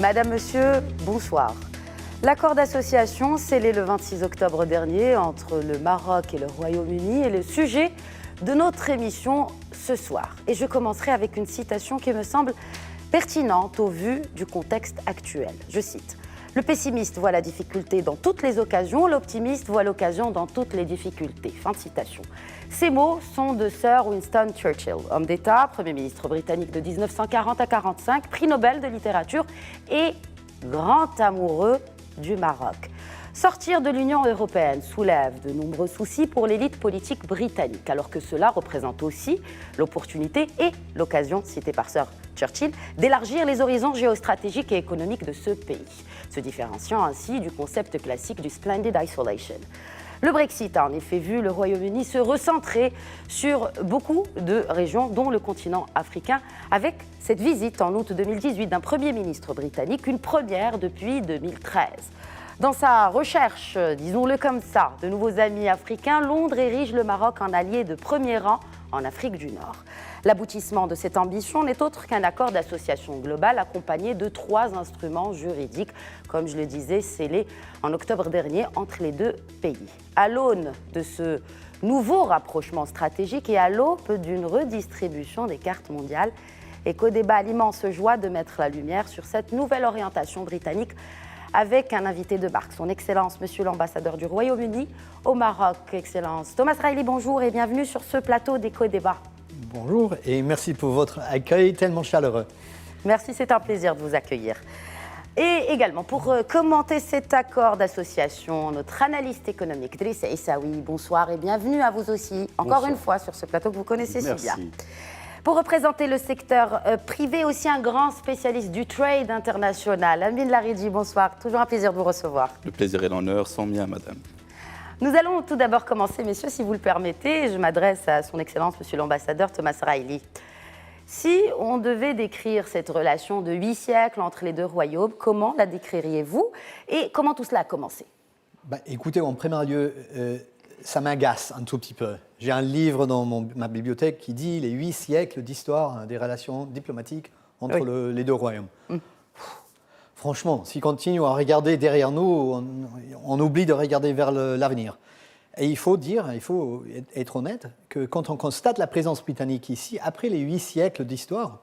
Madame, Monsieur, bonsoir. L'accord d'association scellé le 26 octobre dernier entre le Maroc et le Royaume-Uni est le sujet de notre émission ce soir. Et je commencerai avec une citation qui me semble pertinente au vu du contexte actuel. Je cite: « Le pessimiste voit la difficulté dans toutes les occasions, l'optimiste voit l'occasion dans toutes les difficultés. » Fin de citation. Ces mots sont de Sir Winston Churchill, homme d'État, Premier ministre britannique de 1940 à 1945, prix Nobel de littérature et grand amoureux du Maroc. Sortir de l'Union européenne soulève de nombreux soucis pour l'élite politique britannique, alors que cela représente aussi l'opportunité et l'occasion, citée par Sir Churchill, d'élargir les horizons géostratégiques et économiques de ce pays, se différenciant ainsi du concept classique du Splendid Isolation. Le Brexit a en effet vu le Royaume-Uni se recentrer sur beaucoup de régions, dont le continent africain, avec cette visite en août 2018 d'un Premier ministre britannique, une première depuis 2013. Dans sa recherche, disons-le comme ça, de nouveaux amis africains, Londres érige le Maroc en allié de premier rang en Afrique du Nord. L'aboutissement de cette ambition n'est autre qu'un accord d'association globale accompagné de 3 instruments juridiques, comme je le disais, scellés en octobre dernier entre les deux pays. À l'aune de ce nouveau rapprochement stratégique et à l'aube d'une redistribution des cartes mondiales, Éco-Débat l'immense joie de mettre la lumière sur cette nouvelle orientation britannique avec un invité de marque, son Excellence, Monsieur l'ambassadeur du Royaume-Uni au Maroc. Excellence Thomas Riley, bonjour et bienvenue sur ce plateau d'Éco-Débat. Bonjour et merci pour votre accueil tellement chaleureux. Merci, c'est un plaisir de vous accueillir. Et également, pour commenter cet accord d'association, notre analyste économique, Drissa Issaoui, bonsoir et bienvenue à vous aussi, encore une fois sur ce plateau que vous connaissez si bien. Pour représenter le secteur privé, aussi un grand spécialiste du trade international, Amin Laridi, bonsoir. Toujours un plaisir de vous recevoir. Le plaisir et l'honneur sont miens, madame. Nous allons tout d'abord commencer, messieurs, si vous le permettez. Je m'adresse à son Excellence, Monsieur l'ambassadeur Thomas Riley. Si on devait décrire cette relation de 8 siècles entre les deux royaumes, comment la décririez-vous et comment tout cela a commencé? Écoutez, en premier lieu, ça m'agace un tout petit peu. J'ai un livre dans ma bibliothèque qui dit les 8 siècles d'histoire des relations diplomatiques entre les deux royaumes. Franchement, si on continue à regarder derrière nous, on oublie de regarder vers l'avenir. Et il faut être honnête, que quand on constate la présence britannique ici, après les 8 siècles d'histoire,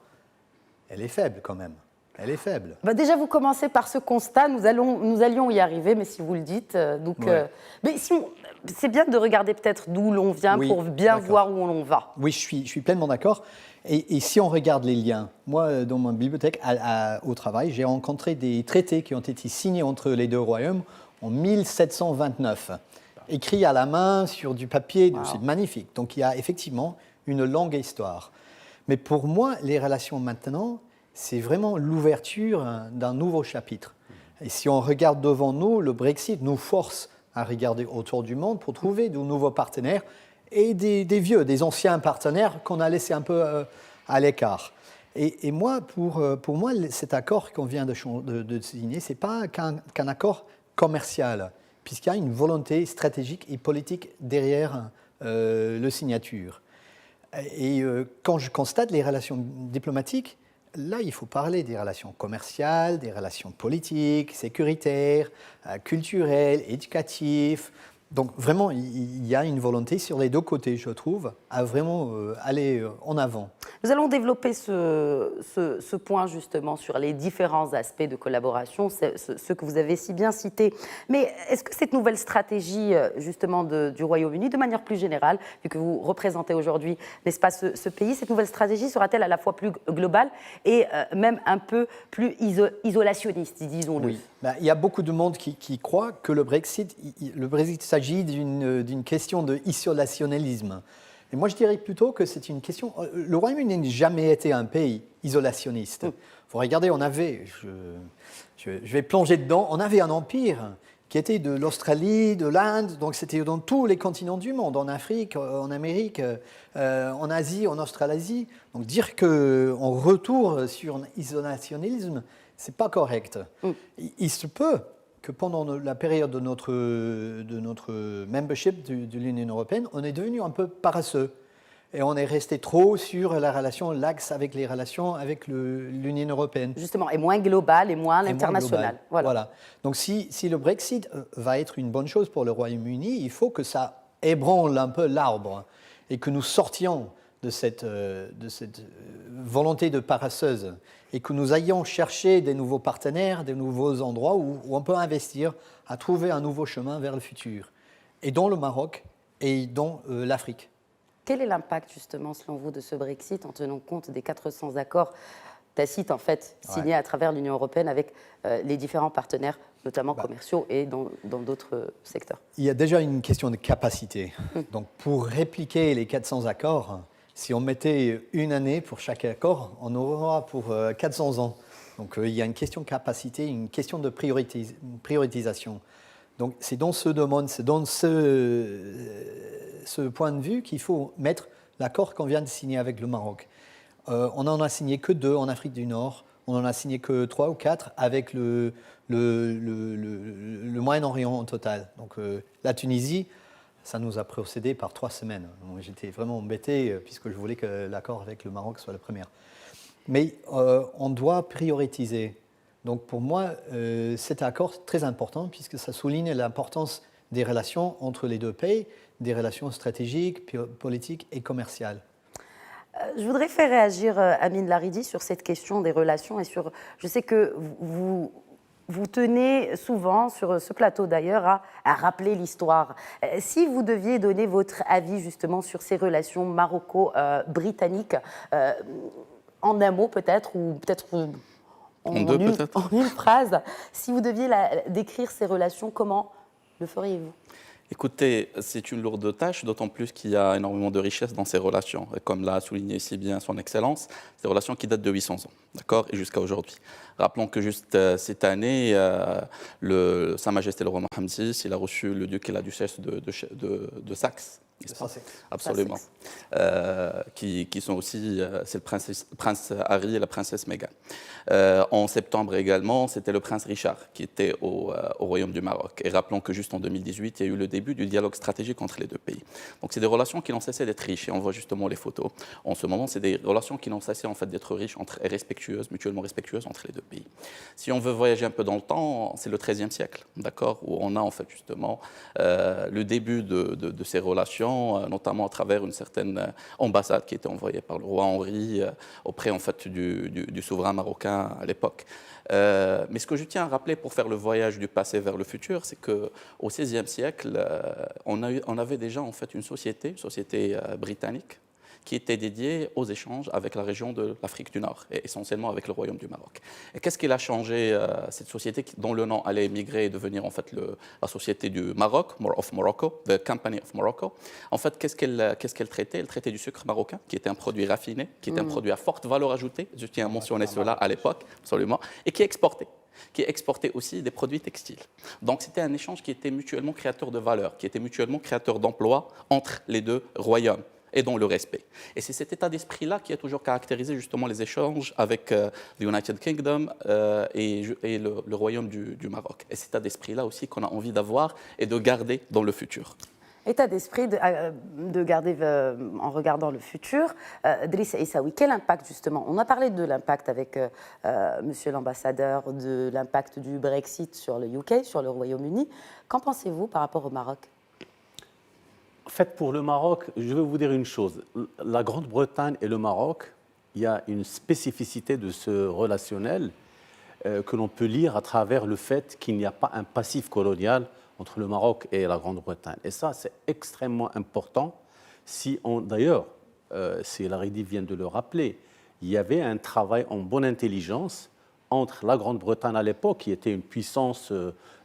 elle est faible quand même. Elle est faible. Déjà, vous commencez par ce constat. Nous allions y arriver, mais si vous le dites. Mais c'est bien de regarder peut-être d'où l'on vient pour bien voir où l'on va. Oui, je suis pleinement d'accord. Et si on regarde les liens, moi, dans ma bibliothèque, au travail, j'ai rencontré des traités qui ont été signés entre les deux royaumes en 1729, écrits à la main sur du papier. Wow. C'est magnifique. Donc, il y a effectivement une longue histoire. Mais pour moi, les relations maintenant, c'est vraiment l'ouverture d'un nouveau chapitre. Et si on regarde devant nous, le Brexit nous force à regarder autour du monde pour trouver de nouveaux partenaires et des anciens partenaires qu'on a laissés un peu à l'écart. Et moi, pour moi, cet accord qu'on vient de signer, ce n'est pas qu'un accord commercial, puisqu'il y a une volonté stratégique et politique derrière la signature. Et quand je constate les relations diplomatiques, là, il faut parler des relations commerciales, des relations politiques, sécuritaires, culturelles, éducatives. Donc vraiment, il y a une volonté sur les deux côtés, je trouve, à vraiment aller en avant. Nous allons développer ce point justement sur les différents aspects de collaboration, ce que vous avez si bien cité. Mais est-ce que cette nouvelle stratégie justement du Royaume-Uni, de manière plus générale, vu que vous représentez aujourd'hui, n'est-ce pas, ce pays, cette nouvelle stratégie sera-t-elle à la fois plus globale et même un peu plus isolationniste, disons-le? Oui. Il y a beaucoup de monde qui croit que le Brexit s'agit d'une question d'isolationnisme. Et moi, je dirais plutôt que c'est une question... Le Royaume-Uni n'a jamais été un pays isolationniste. Il faut regarder, je vais plonger dedans, on avait un empire qui était de l'Australie, de l'Inde, donc c'était dans tous les continents du monde, en Afrique, en Amérique, en Asie, en Australasie. Donc dire qu'on retourne sur un isolationnisme, ce n'est pas correct. Il se peut que pendant la période de notre membership de l'Union européenne, on est devenu un peu paresseux. et on est resté trop sur la relation, l'axe avec les relations avec l'Union européenne. Justement, et moins global et moins international. Voilà. Donc si le Brexit va être une bonne chose pour le Royaume-Uni, il faut que ça ébranle un peu l'arbre et que nous sortions de cette volonté de paresseuse et que nous ayons chercher des nouveaux partenaires, des nouveaux endroits où on peut investir, à trouver un nouveau chemin vers le futur, et dans le Maroc et dans l'Afrique. Quel est l'impact, justement, selon vous, de ce Brexit en tenant compte des 400 accords tacites, en fait, signés à travers l'Union européenne avec les différents partenaires, notamment commerciaux et dans d'autres secteurs? Il y a déjà une question de capacité. Donc, pour répliquer les 400 accords, si on mettait une année pour chaque accord, on aura pour 400 ans. Donc, il y a une question de capacité, une question de prioritisation. Donc, c'est dans ce domaine, c'est dans ce point de vue qu'il faut mettre l'accord qu'on vient de signer avec le Maroc. On n'en a signé que 2 en Afrique du Nord, on n'en a signé que 3 ou 4 avec le Moyen-Orient en total. Donc, la Tunisie, ça nous a précédé par 3 semaines. J'étais vraiment embêté puisque je voulais que l'accord avec le Maroc soit la première. Mais on doit prioriser. Donc pour moi, cet accord est très important puisque ça souligne l'importance des relations entre les 2 pays, des relations stratégiques, politiques et commerciales. Je voudrais faire réagir Amine Laridi sur cette question des relations et sur. Je sais que vous tenez souvent, sur ce plateau d'ailleurs, à rappeler l'histoire. Si vous deviez donner votre avis justement sur ces relations maroco-britanniques, en un mot peut-être, ou peut-être en une phrase, si vous deviez décrire ces relations, comment le feriez-vous ? Écoutez, c'est une lourde tâche, d'autant plus qu'il y a énormément de richesse dans ces relations. Et comme l'a souligné si bien son Excellence, c'est des relations qui datent de 800 ans, d'accord, et jusqu'à aujourd'hui. Rappelons que juste cette année, Sa Majesté le roi Mohammed VI, il a reçu le duc et la duchesse de Saxe. Absolument. Qui sont aussi, c'est le prince Harry et la princesse Meghan. En septembre également, c'était le prince Richard qui était au Royaume du Maroc. Et rappelons que juste en 2018, il y a eu le début du dialogue stratégique entre les 2 pays. Donc c'est des relations qui n'ont cessé d'être riches. Et on voit justement les photos. En ce moment, c'est des relations qui n'ont cessé en fait d'être riches et respectueuses, mutuellement respectueuses entre les 2 pays. Si on veut voyager un peu dans le temps, c'est le XIIIe siècle, d'accord, où on a en fait justement le début de ces relations, notamment à travers une certaine ambassade qui était envoyée par le roi Henri auprès en fait du souverain marocain à l'époque. Mais ce que je tiens à rappeler pour faire le voyage du passé vers le futur, c'est qu'au XVIe siècle, on avait déjà en fait une société britannique qui était dédiée aux échanges avec la région de l'Afrique du Nord, et essentiellement avec le Royaume du Maroc. Et qu'est-ce qu'il a changé, cette société dont le nom allait émigrer et devenir en fait la société du Maroc, of Morocco, the Company of Morocco. En fait, qu'est-ce qu'elle traitait? Elle traitait du sucre marocain, qui était un produit raffiné, qui était un produit à forte valeur ajoutée, je tiens à mentionner cela à l'époque, absolument, et qui exportait aussi des produits textiles. Donc c'était un échange qui était mutuellement créateur de valeur, qui était mutuellement créateur d'emplois entre les 2 royaumes, et dans le respect. Et c'est cet état d'esprit-là qui a toujours caractérisé justement les échanges avec l'United Kingdom et le Royaume du Maroc. Et cet état d'esprit-là aussi qu'on a envie d'avoir et de garder dans le futur. État d'esprit de garder en regardant le futur. Driss Aissaoui, quel impact justement? On a parlé de l'impact avec monsieur l'ambassadeur, de l'impact du Brexit sur le UK, sur le Royaume-Uni. Qu'en pensez-vous par rapport au Maroc? En fait, pour le Maroc, je vais vous dire une chose. La Grande-Bretagne et le Maroc, il y a une spécificité de ce relationnel que l'on peut lire à travers le fait qu'il n'y a pas un passif colonial entre le Maroc et la Grande-Bretagne. Et ça, c'est extrêmement important. D'ailleurs, si Laridi vient de le rappeler, il y avait un travail en bonne intelligence entre la Grande-Bretagne à l'époque, qui était une puissance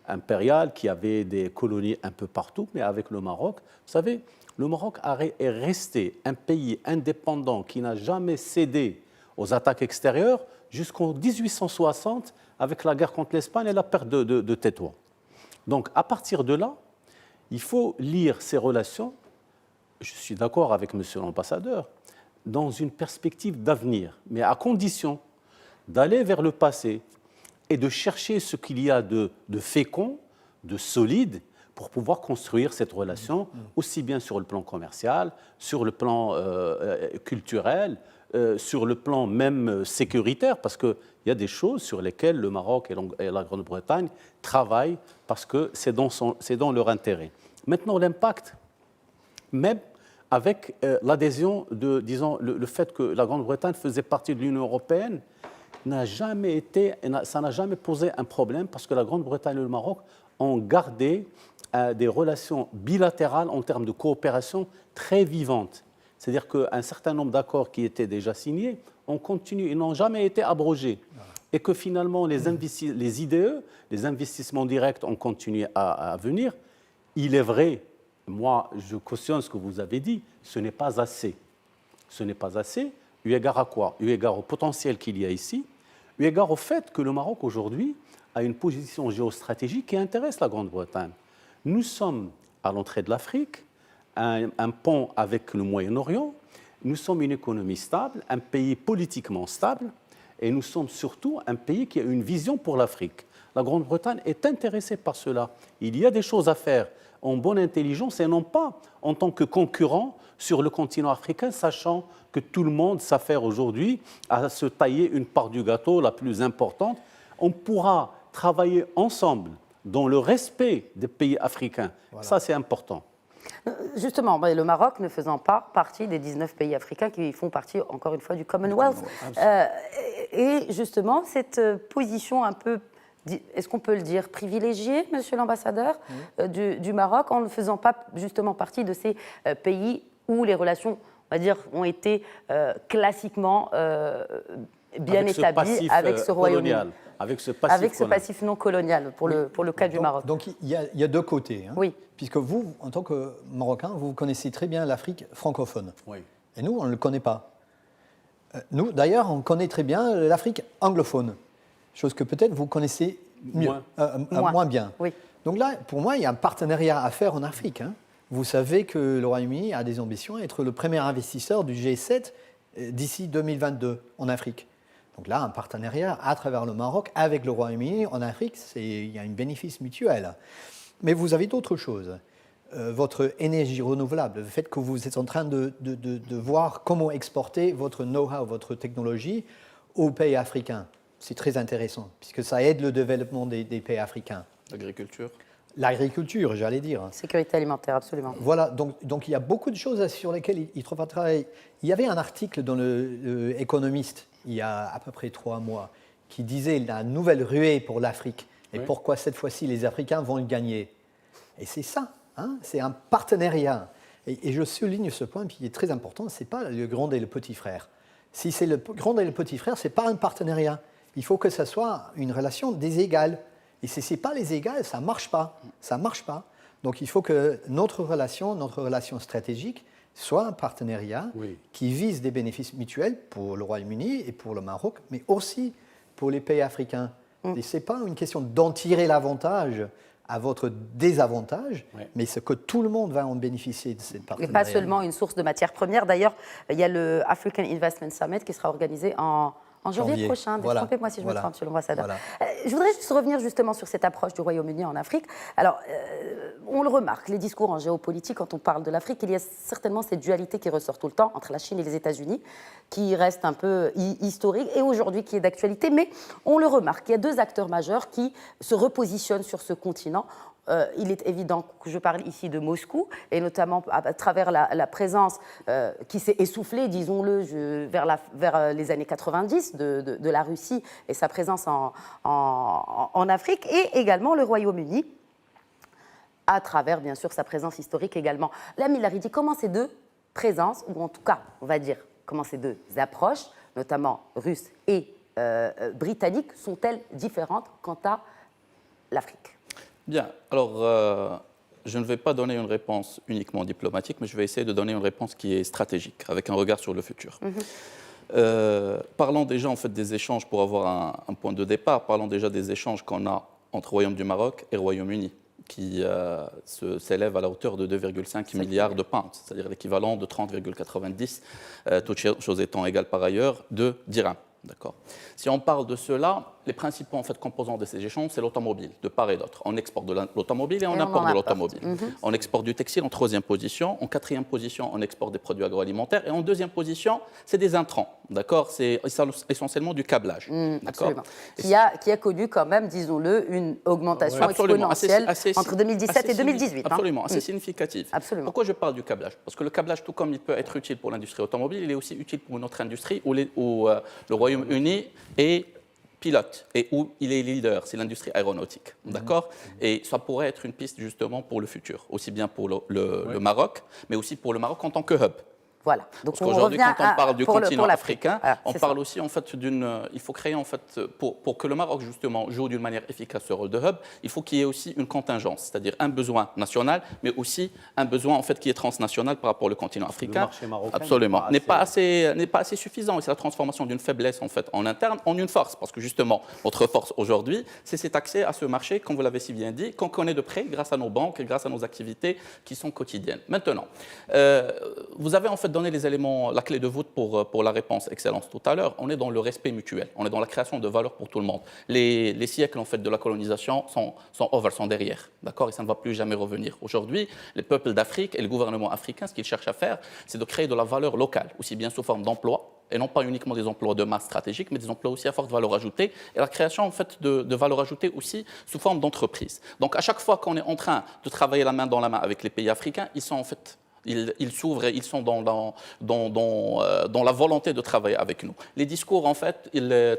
impériale, qui avait des colonies un peu partout, mais avec le Maroc, vous savez, le Maroc est resté un pays indépendant qui n'a jamais cédé aux attaques extérieures jusqu'en 1860, avec la guerre contre l'Espagne et la perte de Tétouan. Donc, à partir de là, il faut lire ces relations, je suis d'accord avec monsieur l'ambassadeur, dans une perspective d'avenir, mais à condition d'aller vers le passé et de chercher ce qu'il y a de fécond, de solide, pour pouvoir construire cette relation, aussi bien sur le plan commercial, sur le plan culturel, sur le plan même sécuritaire, parce qu'il y a des choses sur lesquelles le Maroc et la Grande-Bretagne travaillent parce que c'est dans leur intérêt. Maintenant, l'impact, même avec l'adhésion disons, le fait que la Grande-Bretagne faisait partie de l'Union européenne, ça n'a jamais posé un problème parce que la Grande-Bretagne et le Maroc ont gardé des relations bilatérales en termes de coopération très vivantes. C'est-à-dire qu'un certain nombre d'accords qui étaient déjà signés, on continue, ils n'ont jamais été abrogés. Et que finalement, les IDE, les investissements directs, ont continué à venir. Il est vrai, moi, je cautionne ce que vous avez dit, ce n'est pas assez. Ce n'est pas assez, eu égard à quoi? Eu égard au potentiel qu'il y a ici, eu égard au fait que le Maroc, aujourd'hui, a une position géostratégique qui intéresse la Grande-Bretagne. Nous sommes à l'entrée de l'Afrique, un pont avec le Moyen-Orient, nous sommes une économie stable, un pays politiquement stable, et nous sommes surtout un pays qui a une vision pour l'Afrique. La Grande-Bretagne est intéressée par cela. Il y a des choses à faire en bonne intelligence et non pas en tant que concurrent sur le continent africain, sachant que tout le monde s'affaire aujourd'hui à se tailler une part du gâteau la plus importante. On pourra travailler ensemble dans le respect des pays africains. Voilà. Ça, c'est important. Justement, le Maroc ne faisant pas partie des 19 pays africains qui font partie, encore une fois, du Commonwealth. Et justement, cette position un peu, est-ce qu'on peut le dire, privilégiée, monsieur l'ambassadeur, du Maroc, en ne faisant pas justement partie de ces pays où les relations, on va dire, ont été classiquement bien établies avec ce Royaume-Uni. Avec ce passif non colonial, pour le cas du Maroc. Donc il y a deux côtés. Hein, oui. Puisque vous, en tant que Marocain, vous connaissez très bien l'Afrique francophone. Oui. Et nous, on ne le connaît pas. Nous, d'ailleurs, on connaît très bien l'Afrique anglophone. Chose que peut-être vous connaissez mieux, moins bien. Oui. Donc là, pour moi, il y a un partenariat à faire en Afrique. Hein. Vous savez que le Royaume-Uni a des ambitions d'être le premier investisseur du G7 d'ici 2022 en Afrique. Donc là, un partenariat à travers le Maroc avec le Royaume-Uni en Afrique, il y a un bénéfice mutuel. Mais vous avez d'autres choses. Votre énergie renouvelable, le fait que vous êtes en train de voir comment exporter votre know-how, votre technologie aux pays africains. C'est très intéressant, puisque ça aide le développement des pays africains. L'agriculture. L'agriculture, j'allais dire. Sécurité alimentaire, absolument. Voilà, donc il y a beaucoup de choses sur lesquelles il faudra travailler. Il y avait un article dans le Économiste, il y a à peu près 3 mois, qui disait la nouvelle ruée pour l'Afrique et pourquoi cette fois-ci les Africains vont le gagner. Et c'est ça, hein, c'est un partenariat. Et je souligne ce point qui est très important, ce n'est pas le grand et le petit frère. Si c'est le grand et le petit frère, ce n'est pas un partenariat. Il faut que ça soit une relation des égales. Et si ce n'est pas les égales, ça ne marche pas. Ça marche pas. Donc il faut que notre relation stratégique, soit un partenariat qui vise des bénéfices mutuels pour le Royaume-Uni et pour le Maroc, mais aussi pour les pays africains. Et ce n'est pas une question d'en tirer l'avantage à votre désavantage, mais c'est que tout le monde va en bénéficier de cette partenariat. Et pas seulement une source de matières premières. D'ailleurs, il y a le African Investment Summit qui sera organisé en janvier prochain. Détrompez-moi si je me trompe, monsieur l'ambassadeur. Je voudrais juste revenir justement sur cette approche du Royaume-Uni en Afrique. Alors, on le remarque, les discours en géopolitique, quand on parle de l'Afrique, il y a certainement cette dualité qui ressort tout le temps entre la Chine et les États-Unis, qui reste un peu historique et aujourd'hui qui est d'actualité. Mais on le remarque, il y a 2 acteurs majeurs qui se repositionnent sur ce continent. Il est évident que je parle ici de Moscou, et notamment à travers la présence qui s'est essoufflée, disons-le, vers les années 90 de la Russie et sa présence en Afrique, et également le Royaume-Uni, à travers, bien sûr, sa présence historique également. L'ami Laridi, comment ces 2 présences, ou en tout cas, on va dire, comment ces 2 approches, notamment russe et britannique, sont-elles différentes quant à l'Afrique ? Bien, alors je ne vais pas donner une réponse uniquement diplomatique, mais je vais essayer de donner une réponse qui est stratégique, avec un regard sur le futur. Parlons déjà en fait des échanges pour avoir un point de départ. Parlons déjà des échanges qu'on a entre Royaume du Maroc et Royaume-Uni, qui s'élèvent à la hauteur de 2,5 milliards de pounds, c'est-à-dire l'équivalent de 30,90, toutes choses étant égales par ailleurs, de dirhams. D'accord. Si on parle de cela, les principaux en fait, composants de ces échanges, c'est l'automobile, de part et d'autre. On exporte de l'automobile et on importe de l'automobile. On exporte du textile en 3e position. En 4e position, on exporte des produits agroalimentaires. Et en 2e position, c'est des intrants. D'accord, c'est essentiellement du câblage. Absolument. Qui a connu quand même, disons-le, une augmentation exponentielle entre 2017 et 2018. Absolument, assez significative. Absolument. Pourquoi je parle du câblage? Parce que le câblage, tout comme il peut être utile pour l'industrie automobile, il est aussi utile pour une autre industrie où le Royaume-Uni est pilote et où il est leader, c'est l'industrie aéronautique. D'accord? Et ça pourrait être une piste justement pour le futur, aussi bien pour le Maroc, mais aussi pour le Maroc en tant que hub. Voilà. Donc parce qu'aujourd'hui, quand on parle du continent africain, on parle aussi en fait il faut créer en fait pour que le Maroc justement joue d'une manière efficace ce rôle de hub, il faut qu'il y ait aussi une contingence, c'est-à-dire un besoin national, mais aussi un besoin en fait qui est transnational par rapport au continent africain. Le marché marocain absolument n'est pas assez suffisant. Et c'est la transformation d'une faiblesse en fait en interne en une force, parce que justement notre force aujourd'hui, c'est cet accès à ce marché, comme vous l'avez si bien dit, qu'on connaît de près grâce à nos banques et grâce à nos activités qui sont quotidiennes. Maintenant, vous avez en fait donné les éléments, la clé de voûte pour la réponse Excellence tout à l'heure. On est dans le respect mutuel, on est dans la création de valeur pour tout le monde. Les siècles en fait de la colonisation sont over, sont derrière, d'accord, et ça ne va plus jamais revenir. Aujourd'hui, les peuples d'Afrique et le gouvernement africain, ce qu'ils cherchent à faire, c'est de créer de la valeur locale, aussi bien sous forme d'emploi, et non pas uniquement des emplois de masse stratégiques, mais des emplois aussi à forte valeur ajoutée, et la création en fait de valeur ajoutée aussi sous forme d'entreprise. Donc à chaque fois qu'on est en train de travailler la main dans la main avec les pays africains, ils sont en fait ils s'ouvrent et ils sont dans la volonté de travailler avec nous. Les discours, en fait,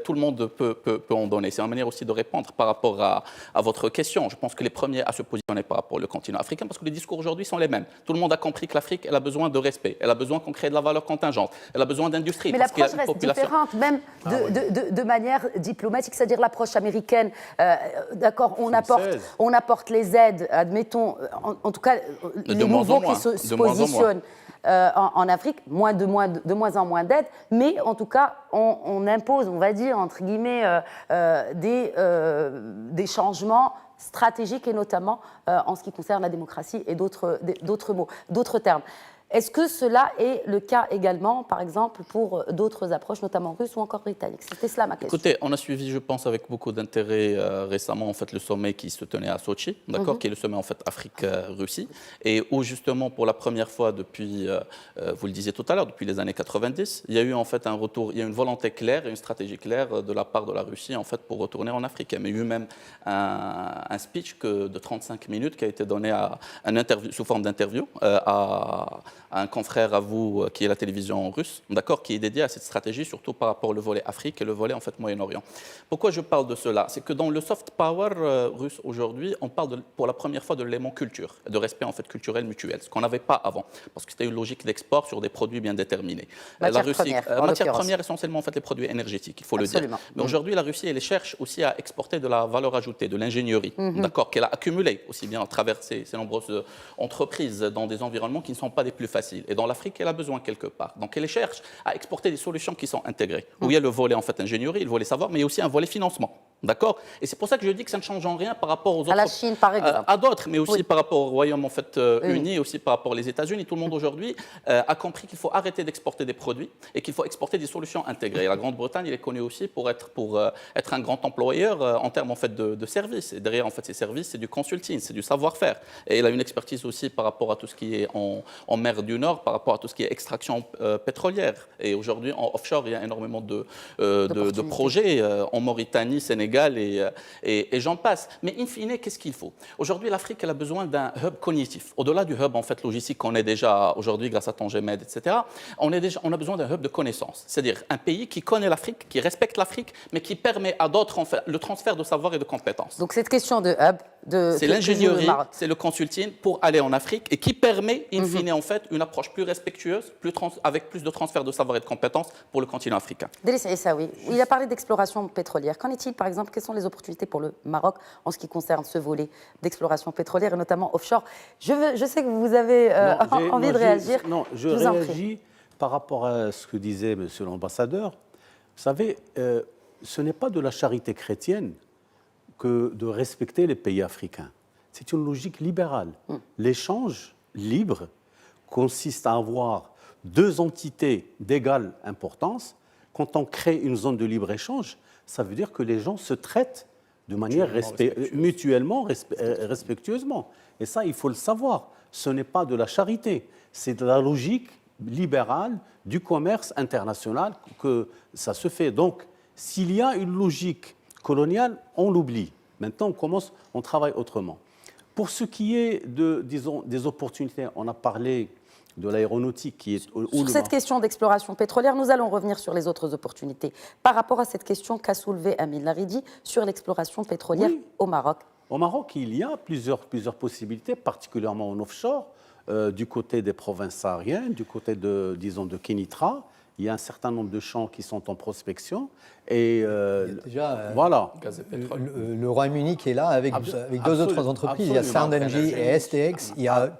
tout le monde peut en donner. C'est une manière aussi de répondre par rapport à votre question. Je pense que les premiers à se positionner par rapport au continent africain, parce que les discours aujourd'hui sont les mêmes. Tout le monde a compris que l'Afrique, elle a besoin de respect. Elle a besoin qu'on crée de la valeur contingente. Elle a besoin d'industrie. Mais l'approche reste différente, même de manière diplomatique, c'est-à-dire l'approche américaine. D'accord, on apporte les aides, admettons, en tout cas, les nouveaux qui se positionnent en Afrique, de moins en moins d'aide, mais en tout cas, on impose, on va dire, entre guillemets, des changements stratégiques, et notamment en ce qui concerne la démocratie et d'autres termes. Est-ce que cela est le cas également, par exemple, pour d'autres approches, notamment russes ou encore britanniques? C'était cela ma question. Écoutez, on a suivi, je pense, avec beaucoup d'intérêt récemment en fait, le sommet qui se tenait à Sochi, d'accord, qui est le sommet en fait, Afrique-Russie, et où justement, pour la première fois depuis, vous le disiez tout à l'heure, depuis les années 90, il y a eu en fait un retour, il y a une volonté claire et une stratégie claire de la part de la Russie en fait, pour retourner en Afrique. Il y a eu même un speech de 35 minutes qui a été donné sous forme d'interview à un confrère à vous qui est la télévision russe, d'accord, qui est dédié à cette stratégie, surtout par rapport au volet Afrique et le volet en fait Moyen-Orient. Pourquoi je parle de cela? C'est que dans le soft power russe aujourd'hui, on parle pour la première fois de l'élément culture, de respect en fait culturel mutuel, ce qu'on n'avait pas avant, parce que c'était une logique d'export sur des produits bien déterminés. Matière première essentiellement en fait les produits énergétiques, il faut le dire. Mais aujourd'hui, la Russie, elle cherche aussi à exporter de la valeur ajoutée, de l'ingénierie, d'accord, qu'elle a accumulée aussi bien à travers ces nombreuses entreprises dans des environnements qui ne sont pas des plus faciles. Et dans l'Afrique, elle a besoin quelque part. Donc, elle cherche à exporter des solutions qui sont intégrées, où il y a le volet en fait ingénierie, le volet savoir, mais aussi un volet financement. D'accord? Et c'est pour ça que je dis que ça ne change en rien par rapport aux autres. À la Chine, par exemple. À d'autres, mais aussi par rapport au Royaume en fait, uni, aussi par rapport aux États-Unis. Tout le monde aujourd'hui a compris qu'il faut arrêter d'exporter des produits et qu'il faut exporter des solutions intégrées. Et la Grande-Bretagne, elle est connue aussi pour être un grand employeur en termes en fait, de services. Et derrière en fait, ces services, c'est du consulting, c'est du savoir-faire. Et elle a une expertise aussi par rapport à tout ce qui est en mer du Nord, par rapport à tout ce qui est extraction pétrolière. Et aujourd'hui, en offshore, il y a énormément de projets en Mauritanie, Sénégal et j'en passe. Mais in fine, qu'est-ce qu'il faut? Aujourd'hui, l'Afrique, elle a besoin d'un hub cognitif. Au-delà du hub en fait, logistique qu'on est déjà aujourd'hui grâce à Tangemed, etc., on a besoin d'un hub de connaissances. C'est-à-dire un pays qui connaît l'Afrique, qui respecte l'Afrique, mais qui permet à d'autres en fait, le transfert de savoir et de compétences. Donc cette question de hub, c'est l'ingénierie, c'est le consulting pour aller en Afrique et qui permet, in fine, en fait, une approche plus respectueuse, avec plus de transfert de savoir et de compétences pour le continent africain. Délice Essaoui, il a parlé d'exploration pétrolière. Qu'en est-il, par exemple, quelles sont les opportunités pour le Maroc en ce qui concerne ce volet d'exploration pétrolière et notamment offshore? Je sais que vous avez envie de réagir. Non, je réagis par rapport à ce que disait monsieur l'ambassadeur. Vous savez, ce n'est pas de la charité chrétienne que de respecter les pays africains. C'est une logique libérale. L'échange libre consiste à avoir deux entités d'égale importance. Quand on crée une zone de libre-échange, ça veut dire que les gens se traitent de manière respectueusement. Et ça, il faut le savoir. Ce n'est pas de la charité, c'est de la logique libérale du commerce international que ça se fait. Donc, s'il y a une logique coloniale, on l'oublie. Maintenant, on travaille autrement. Pour ce qui est disons, des opportunités, on a parlé de l'aéronautique qui est... Sur cette question d'exploration pétrolière, nous allons revenir sur les autres opportunités. Par rapport à cette question qu'a soulevée Amin Laridi sur l'exploration pétrolière au Maroc. Au Maroc, il y a plusieurs possibilités, particulièrement en offshore, du côté des provinces sahariennes, du côté de Kénitra. Il y a un certain nombre de champs qui sont en prospection. Et déjà, voilà. Le Royaume-Uni qui est là avec deux autres entreprises. Il y a Sound Energy et STX. Il y a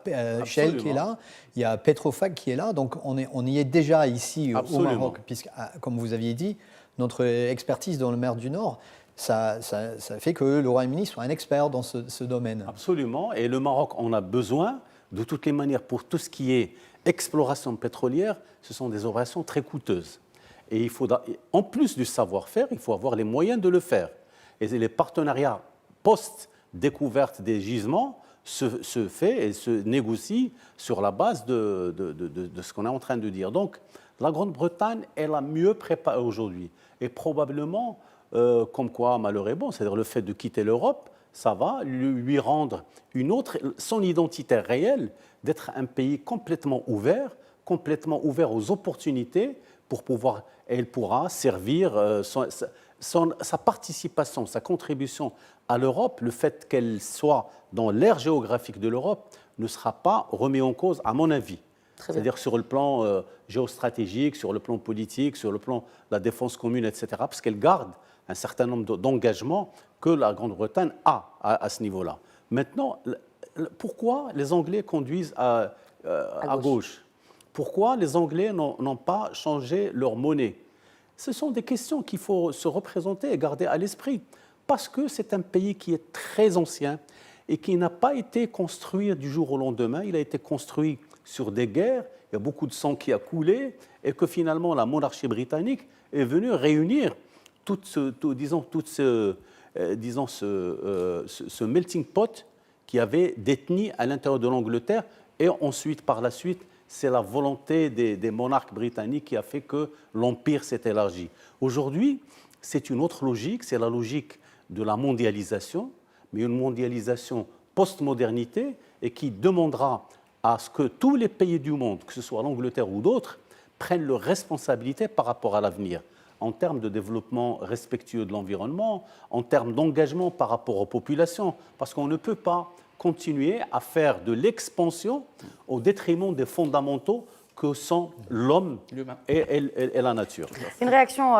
Shell qui est là. Il y a Petrofac qui est là. Donc on y est déjà ici au Maroc, puisque, comme vous aviez dit, notre expertise dans le mer du Nord, ça fait que le Royaume-Uni soit un expert dans ce domaine. Absolument. Et le Maroc en a besoin de toutes les manières pour tout ce qui est exploration pétrolière. Ce sont des opérations très coûteuses. Et il faut, en plus du savoir-faire, il faut avoir les moyens de le faire. Et les partenariats post-découverte des gisements se fait et se négocie sur la base de ce qu'on est en train de dire. Donc, la Grande-Bretagne est la mieux préparée aujourd'hui. Et probablement, comme quoi malheur est bon, c'est-à-dire le fait de quitter l'Europe, ça va lui rendre son identité réelle d'être un pays complètement ouvert aux opportunités pour pouvoir, elle pourra servir sa participation, sa contribution à l'Europe, le fait qu'elle soit dans l'aire géographique de l'Europe ne sera pas remis en cause, à mon avis. C'est-à-dire sur le plan géostratégique, sur le plan politique, sur le plan de la défense commune, etc., parce qu'elle garde un certain nombre d'engagements que la Grande-Bretagne a à ce niveau-là. Maintenant, pourquoi les Anglais conduisent à gauche? Pourquoi les Anglais n'ont pas changé leur monnaie? Ce sont des questions qu'il faut se représenter et garder à l'esprit, parce que c'est un pays qui est très ancien et qui n'a pas été construit du jour au lendemain. Il a été construit sur des guerres, il y a beaucoup de sang qui a coulé, et que finalement la monarchie britannique est venue réunir tout ce melting pot qui avait détenu à l'intérieur de l'Angleterre. Et ensuite, par la suite, c'est la volonté des monarques britanniques qui a fait que l'Empire s'est élargi. Aujourd'hui, c'est une autre logique, c'est la logique de la mondialisation, mais une mondialisation post-modernité et qui demandera à ce que tous les pays du monde, que ce soit l'Angleterre ou d'autres, prennent leurs responsabilités par rapport à l'avenir, en termes de développement respectueux de l'environnement, en termes d'engagement par rapport aux populations, parce qu'on ne peut pas continuer à faire de l'expansion au détriment des fondamentaux que sont l'homme et la nature. Une réaction,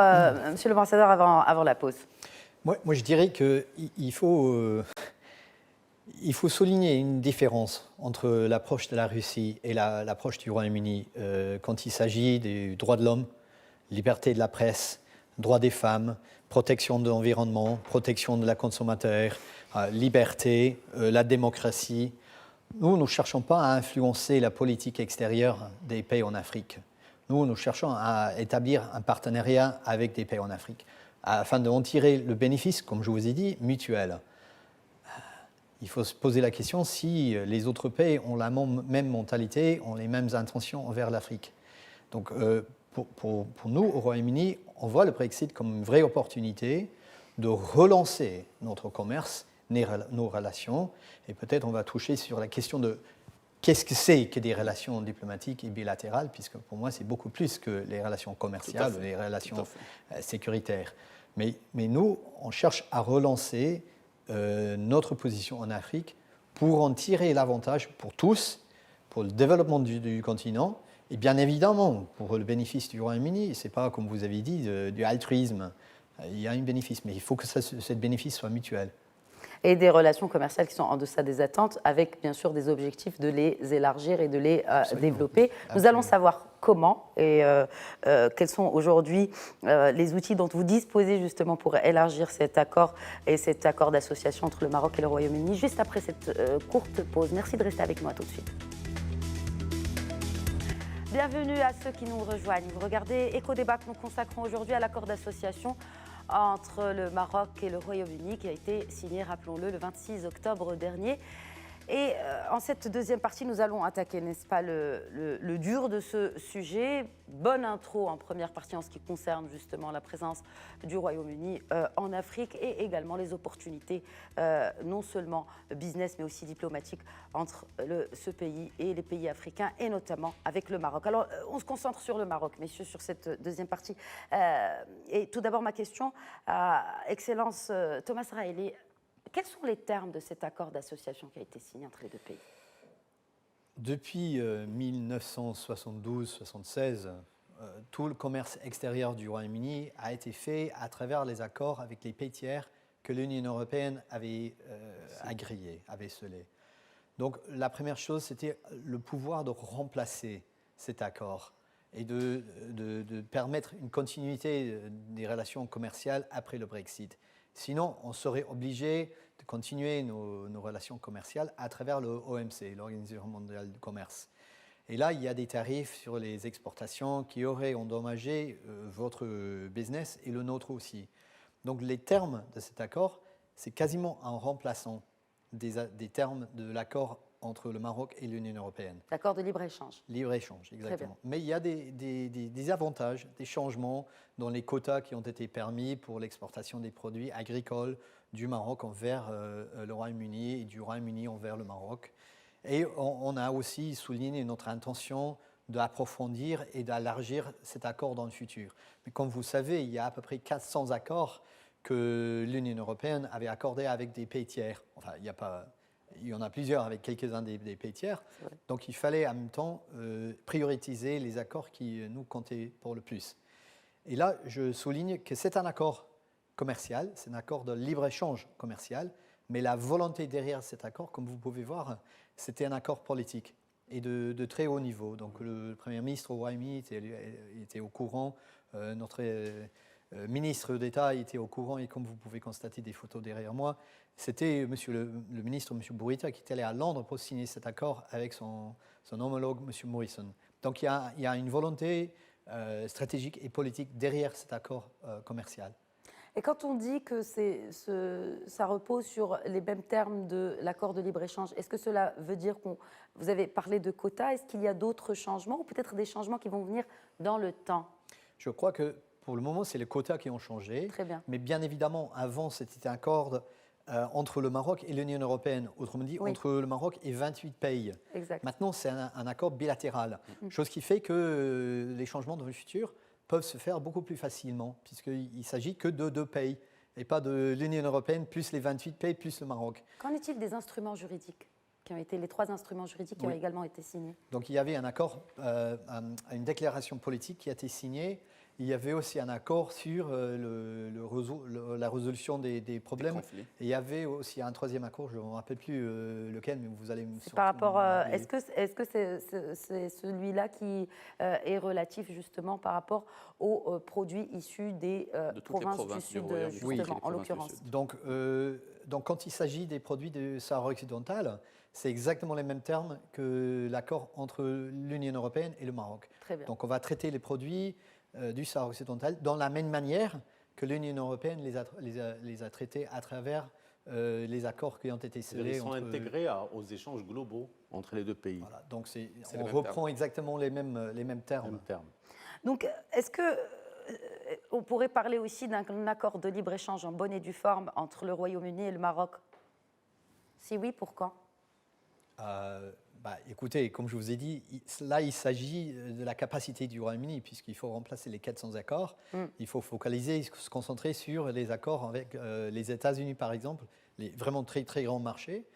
Monsieur l'ambassadeur, avant la pause. Moi, je dirais qu'il faut souligner une différence entre l'approche de la Russie et l'approche du Royaume-Uni quand il s'agit des droits de l'homme, liberté de la presse, droits des femmes, protection de l'environnement, protection de la consommateur, liberté, la démocratie. Nous ne cherchons pas à influencer la politique extérieure des pays en Afrique. Nous cherchons à établir un partenariat avec des pays en Afrique afin d'en tirer le bénéfice, comme je vous ai dit, mutuel. Il faut se poser la question si les autres pays ont la même mentalité, ont les mêmes intentions envers l'Afrique. Donc, pour nous, au Royaume-Uni, on voit le Brexit comme une vraie opportunité de relancer notre commerce, nos relations, et peut-être on va toucher sur la question de qu'est-ce que c'est que des relations diplomatiques et bilatérales, puisque pour moi, c'est beaucoup plus que les relations commerciales, les relations sécuritaires. Mais nous, on cherche à relancer notre position en Afrique pour en tirer l'avantage pour tous, pour le développement du continent, et bien évidemment, pour le bénéfice du Royaume-Uni. Ce n'est pas, comme vous avez dit, du altruisme. Il y a un bénéfice, mais il faut que ce bénéfice soit mutuel. Et des relations commerciales qui sont en deçà des attentes, avec bien sûr des objectifs de les élargir et de les développer. Nous allons savoir comment et quels sont aujourd'hui les outils dont vous disposez justement pour élargir cet accord et cet accord d'association entre le Maroc et le Royaume-Uni, juste après cette courte pause. Merci de rester avec moi tout de suite. Bienvenue à ceux qui nous rejoignent. Vous regardez Éco-Débat que nous consacrons aujourd'hui à l'accord d'association entre le Maroc et le Royaume-Uni qui a été signé, rappelons-le, le 26 octobre dernier. Et en cette deuxième partie, nous allons attaquer, n'est-ce pas, le dur de ce sujet. Bonne intro en première partie en ce qui concerne justement la présence du Royaume-Uni en Afrique et également les opportunités, non seulement business mais aussi diplomatiques entre ce pays et les pays africains et notamment avec le Maroc. Alors, on se concentre sur le Maroc, messieurs, sur cette deuxième partie. Et tout d'abord, ma question à Excellence Thomas Raeli. Quels sont les termes de cet accord d'association qui a été signé entre les deux pays? Depuis 1972-76, tout le commerce extérieur du Royaume-Uni a été fait à travers les accords avec les pays tiers que l'Union européenne avait agréés, avait scellés. Donc la première chose, c'était le pouvoir de remplacer cet accord et de permettre une continuité des relations commerciales après le Brexit. Sinon, on serait obligé de continuer nos relations commerciales à travers le OMC, l'Organisation mondiale du commerce. Et là, il y a des tarifs sur les exportations qui auraient endommagé votre business et le nôtre aussi. Donc les termes de cet accord, c'est quasiment en remplaçant des termes de l'accord entre le Maroc et l'Union européenne. L'accord de libre-échange. Libre-échange, exactement. Mais il y a des avantages, des changements dans les quotas qui ont été permis pour l'exportation des produits agricoles du Maroc envers le Royaume-Uni et du Royaume-Uni envers le Maroc. Et on a aussi souligné notre intention d'approfondir et d'élargir cet accord dans le futur. Mais comme vous savez, il y a à peu près 400 accords que l'Union européenne avait accordés avec des pays tiers. Enfin, il y en a plusieurs avec quelques-uns des pays tiers. Donc il fallait en même temps prioriser les accords qui nous comptaient pour le plus. Et là, je souligne que c'est un accord commercial, c'est un accord de libre-échange commercial, mais la volonté derrière cet accord, comme vous pouvez voir, c'était un accord politique et de très haut niveau. Donc le Premier ministre au Royaume-Uni était au courant, notre ministre d'État était au courant, et comme vous pouvez constater des photos derrière moi, c'était le ministre, M. Burita, qui est allé à Londres pour signer cet accord avec son homologue, M. Morrison. Donc il y a une volonté stratégique et politique derrière cet accord commercial. Et quand on dit que ça repose sur les mêmes termes de l'accord de libre-échange, est-ce que cela veut dire vous avez parlé de quotas, est-ce qu'il y a d'autres changements ou peut-être des changements qui vont venir dans le temps? Je crois que pour le moment, c'est les quotas qui ont changé. Très bien. Mais bien évidemment, avant, c'était un accord entre le Maroc et l'Union européenne. Autrement dit, entre le Maroc et 28 pays. Exact. Maintenant, c'est un accord bilatéral. Chose qui fait que les changements dans le futur peuvent se faire beaucoup plus facilement, puisqu'il ne s'agit que de 2 pays, et pas de l'Union européenne plus les 28 pays plus le Maroc. Qu'en est-il des instruments juridiques qui ont été les 3 instruments juridiques qui ont également été signés? Donc il y avait un accord, une déclaration politique qui a été signée. Il y avait aussi un accord sur la résolution des problèmes. Et il y avait aussi un 3e accord, je ne me rappelle plus lequel, mais vous allez me sortir. Par rapport, est-ce que c'est celui-là qui est relatif justement par rapport aux produits issus des provinces du Sud, justement, en l'occurrence? Donc quand il s'agit des produits du Sahara occidental, c'est exactement les mêmes termes que l'accord entre l'Union européenne et le Maroc. Très bien. Donc on va traiter les produits du Sahara occidental dans la même manière que l'Union européenne les a traités à travers les accords qui ont été scellés. Ils sont intégrés aux échanges globaux entre les 2 pays. Voilà, donc on reprend exactement les mêmes termes. Donc est-ce que on pourrait parler aussi d'un accord de libre-échange en bonne et due forme entre le Royaume-Uni et le Maroc? Si oui, pourquoi? Écoutez, comme je vous ai dit, là, il s'agit de la capacité du Royaume-Uni, puisqu'il faut remplacer les 400 accords. Il faut focaliser, se concentrer sur les accords avec les États-Unis, par exemple, les vraiment très, très grands marchés.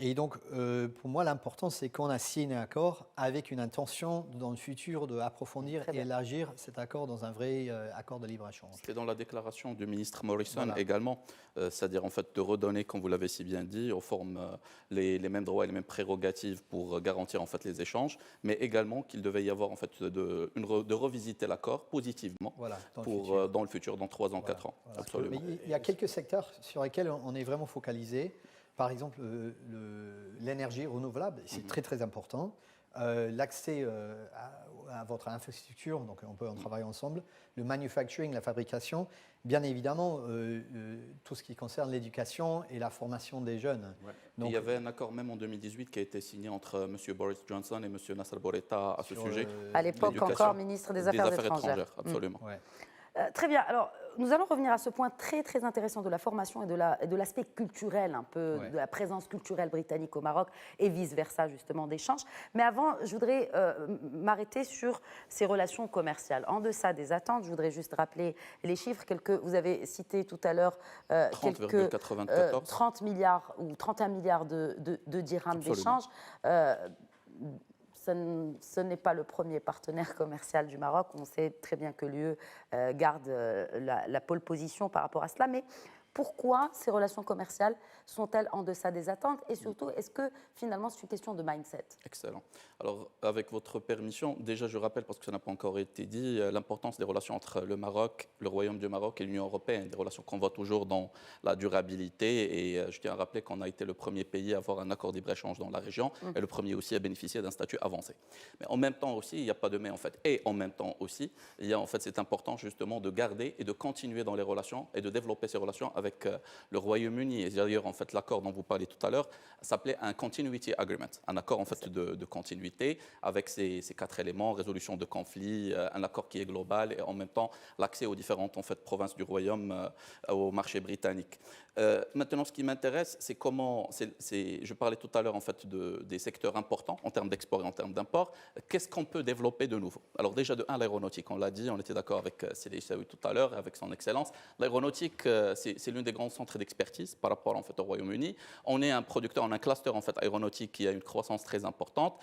Et donc, pour moi, l'important, c'est qu'on a signé un accord avec une intention, dans le futur, d'approfondir et élargir cet accord dans un vrai accord de libre-échange. C'était dans la déclaration du ministre Morrison également, c'est-à-dire en fait de redonner, comme vous l'avez si bien dit, aux formes les mêmes droits et les mêmes prérogatives pour garantir en fait les échanges, mais également qu'il devait y avoir en fait de revisiter l'accord positivement dans le futur, dans 3 ans, 4 ans. Absolument. Mais il y a quelques secteurs sur lesquels on est vraiment focalisé. Par exemple, l'énergie renouvelable, c'est très très important. L'accès à votre infrastructure, donc on peut en travailler ensemble, le manufacturing, la fabrication, bien évidemment, tout ce qui concerne l'éducation et la formation des jeunes. Ouais. Donc, il y avait un accord même en 2018 qui a été signé entre M. Boris Johnson et M. Nasser Bourita à ce sujet. À l'époque L'éducation, encore ministre des Affaires étrangères. Absolument. ouais. Très bien. Alors, nous allons revenir à ce point très, très intéressant de la formation et de l'aspect culturel, un peu, Ouais. de la présence culturelle britannique au Maroc et vice-versa, justement, d'échanges. Mais avant, je voudrais m'arrêter sur ces relations commerciales. En deçà des attentes, je voudrais juste rappeler les chiffres. Vous avez cité tout à l'heure 30,94. 30 milliards ou 31 milliards de dirhams Absolument. d'échanges. Ce n'est pas le premier partenaire commercial du Maroc. On sait très bien que l'UE garde la pole position par rapport à cela. Mais pourquoi ces relations commerciales sont-elles en deçà des attentes? Et surtout, est-ce que finalement c'est une question de mindset? Excellent. Alors, avec votre permission, déjà je rappelle, parce que ça n'a pas encore été dit, l'importance des relations entre le Maroc, le Royaume du Maroc et l'Union européenne, des relations qu'on voit toujours dans la durabilité. Et je tiens à rappeler qu'on a été le premier pays à avoir un accord de libre-échange dans la région et le premier aussi à bénéficier d'un statut avancé. Mais en même temps aussi, il n'y a pas de mais en fait. Et en même temps aussi, il y a en fait, c'est important justement de garder et de continuer dans les relations et de développer ces relations avec le Royaume-Uni. Et d'ailleurs, en fait, l'accord dont vous parlez tout à l'heure s'appelait un Continuity Agreement, un accord en fait de continuité avec ces 4 éléments, résolution de conflits, un accord qui est global et en même temps l'accès aux différentes en fait, provinces du Royaume au marché britannique. Maintenant, ce qui m'intéresse, c'est comment, je parlais tout à l'heure en fait des secteurs importants en termes d'export et en termes d'import. Qu'est-ce qu'on peut développer de nouveau? Alors déjà, de un, l'aéronautique, on l'a dit, on était d'accord avec Sidi Saoui tout à l'heure, avec son excellence. L'aéronautique, c'est l'une des grands centres d'expertise par rapport en fait, au Royaume-Uni. On est un producteur, on a un cluster en fait, aéronautique qui a une croissance très importante.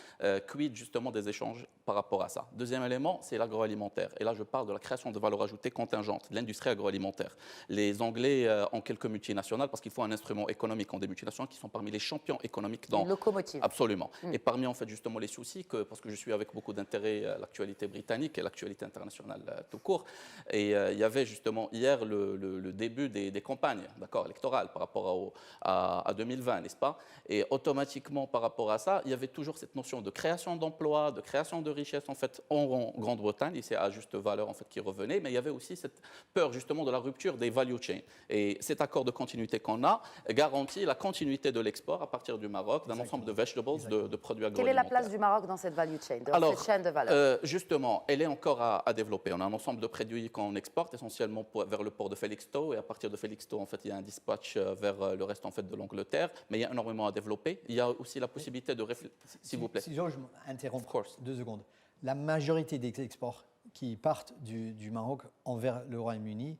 Quid justement des échanges par rapport à ça? Deuxième élément, c'est l'agroalimentaire. Et là, je parle de la création de valeur ajoutée contingente, de l'industrie agroalimentaire. Les Anglais ont quelques multinationales parce qu'il faut un instrument économique. Ont des multinationales qui sont parmi les champions économiques dans... Une locomotive. Absolument. Et parmi en fait justement les soucis, parce que je suis avec beaucoup d'intérêt l'actualité britannique et l'actualité internationale tout court, et il y avait justement hier le début des campagnes électorales par rapport à 2020, n'est-ce pas? Et automatiquement par rapport à ça, il y avait toujours cette notion de création d'emplois, de création de richesses en fait en Grande-Bretagne, et c'est à juste valeur en fait qui revenait, mais il y avait aussi cette peur justement de la rupture des value chains. Et cet accord de continuité qu'on a garantit la continuité de l'export à partir du Maroc d'un ensemble de vegetables, de produits agroalimentaires. Quelle est la place du Maroc dans cette value chain, cette chaîne de valeur? Justement, elle est encore à développer. On a un ensemble de produits qu'on exporte essentiellement vers le port de Felixstowe, et à partir de Felixstowe, en fait, il y a un dispatch vers le reste en fait, de l'Angleterre, mais il y a énormément à développer. Il y a aussi la possibilité de réfléchir, s'il vous plaît. Si je m'interromps 2 secondes. La majorité des exports qui partent du Maroc envers le Royaume-Uni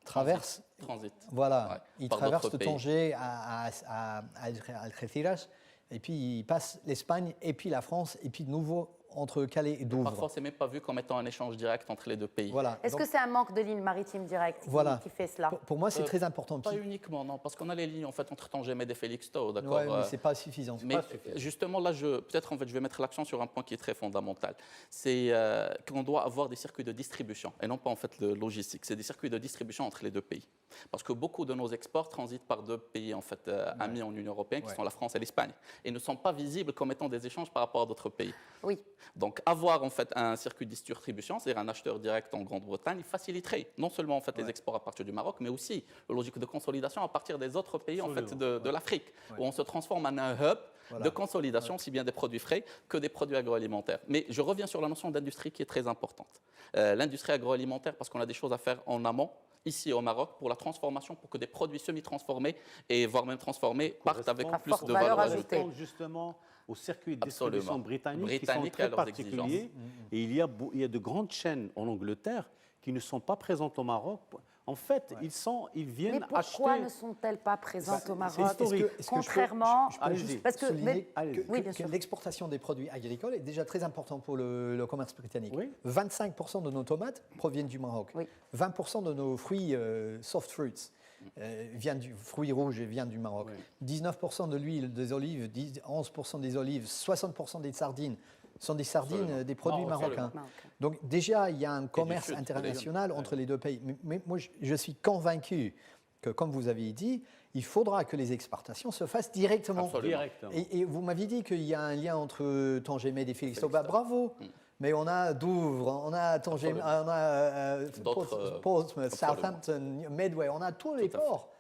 traversent... Transit. Voilà, Ouais, ils par traversent d'autres de Tanger à Algeciras, et puis ils passent l'Espagne, et puis la France, et puis de nouveau entre Calais et Douvres. Parfois, ce n'est même pas vu comme étant un échange direct entre les deux pays. Voilà. Est-ce que c'est un manque de lignes maritimes directes qui fait cela? Pour moi, c'est très important. Pas uniquement, non, parce qu'on a les lignes en fait, entre Tanger et Felixstowe, d'accord. Ouais, mais ce n'est pas suffisant. Mais justement, là, peut-être en fait, je vais mettre l'accent sur un point qui est très fondamental. C'est qu'on doit avoir des circuits de distribution, et non pas en fait le logistique. C'est des circuits de distribution entre les deux pays. Parce que beaucoup de nos exports transitent par 2 pays en fait, amis en Union européenne, qui sont la France et l'Espagne, et ne sont pas visibles comme étant des échanges par rapport à d'autres pays. Oui. Donc, avoir en fait un circuit de distribution, c'est-à-dire un acheteur direct en Grande-Bretagne, faciliterait non seulement en fait les exports à partir du Maroc, mais aussi la logique de consolidation à partir des autres pays en fait de l'Afrique, où on se transforme en un hub de consolidation, aussi bien des produits frais que des produits agroalimentaires. Mais je reviens sur la notion d'industrie qui est très importante. L'industrie agroalimentaire, parce qu'on a des choses à faire en amont, ici au Maroc, pour la transformation, pour que des produits semi-transformés et voire même transformés partent avec plus de valeur ajoutée. Justement au circuit de distribution britannique qui sont à très leurs particuliers. Et il y a de grandes chaînes en Angleterre qui ne sont pas présentes au Maroc. En fait, ils viennent acheter... Mais pourquoi ne sont-elles pas présentes au Maroc? Contrairement... Je peux juste souligner que l'exportation des produits agricoles est déjà très importante pour le commerce britannique. Oui. 25% de nos tomates proviennent du Maroc. Oui. 20% de nos fruits soft fruits fruits rouges viennent du Maroc. Oui. 19% de l'huile des olives, 11% des olives, 60% des sardines sont des sardines, des produits marocains. Donc déjà, il y a un commerce international entre les deux pays. Mais moi, je suis convaincu que, comme vous avez dit, il faudra que les exportations se fassent directement. Absolument. Et vous m'aviez dit qu'il y a un lien entre Tanger Med et Felixstowe. Bravo. mais on a Douvres, on a Tanger, on a Portsmouth, Southampton, Medway, on a tous les ports.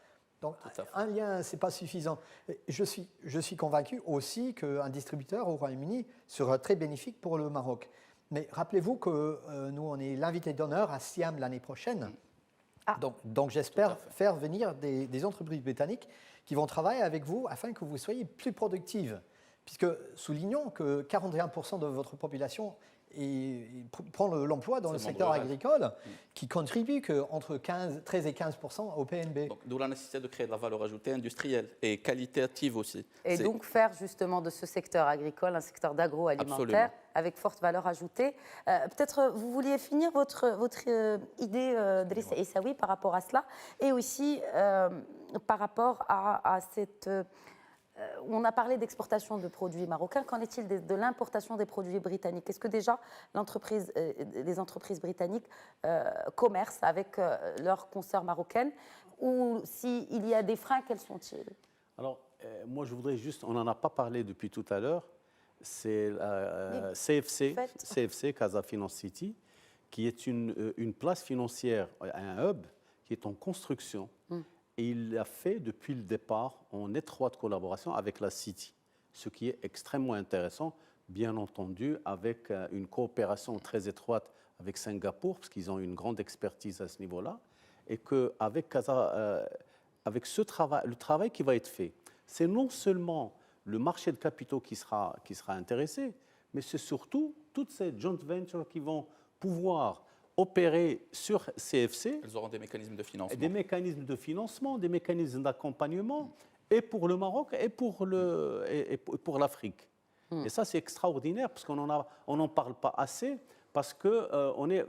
Donc un lien, ce n'est pas suffisant. Je suis convaincu aussi qu'un distributeur au Royaume-Uni sera très bénéfique pour le Maroc. Mais rappelez-vous que nous, on est l'invité d'honneur à Siam l'année prochaine. Donc j'espère faire venir des entreprises britanniques qui vont travailler avec vous afin que vous soyez plus productives. Puisque soulignons que 41% de votre population prend l'emploi dans le secteur agricole, qui contribue entre 13 et 15% au PNB. D'où la nécessité de créer de la valeur ajoutée industrielle et qualitative aussi. Et donc faire justement de ce secteur agricole un secteur d'agroalimentaire avec forte valeur ajoutée. Peut-être vous vouliez finir votre idée, Driss Essaoui, par rapport à cela, et aussi par rapport à cette... on a parlé d'exportation de produits marocains. Qu'en est-il de l'importation des produits britanniques? Est-ce que déjà les entreprises britanniques commercent avec leurs consoeurs marocaines? Ou s'il y a des freins, quels sont-ils? Alors, moi, je voudrais juste... On n'en a pas parlé depuis tout à l'heure. C'est CFC, Casa Finance City, qui est une place financière, un hub qui est en construction. Et il l'a fait depuis le départ en étroite collaboration avec la City, ce qui est extrêmement intéressant, bien entendu, avec une coopération très étroite avec Singapour, parce qu'ils ont une grande expertise à ce niveau-là, et qu'avec avec le travail qui va être fait, c'est non seulement le marché de capitaux qui sera intéressé, mais c'est surtout toutes ces joint ventures qui vont pouvoir opérer sur CFC. Elles auront des mécanismes de financement. Des mécanismes de financement, des mécanismes d'accompagnement, et pour le Maroc et pour l'Afrique. Et ça, c'est extraordinaire, parce qu'on n'en parle pas assez,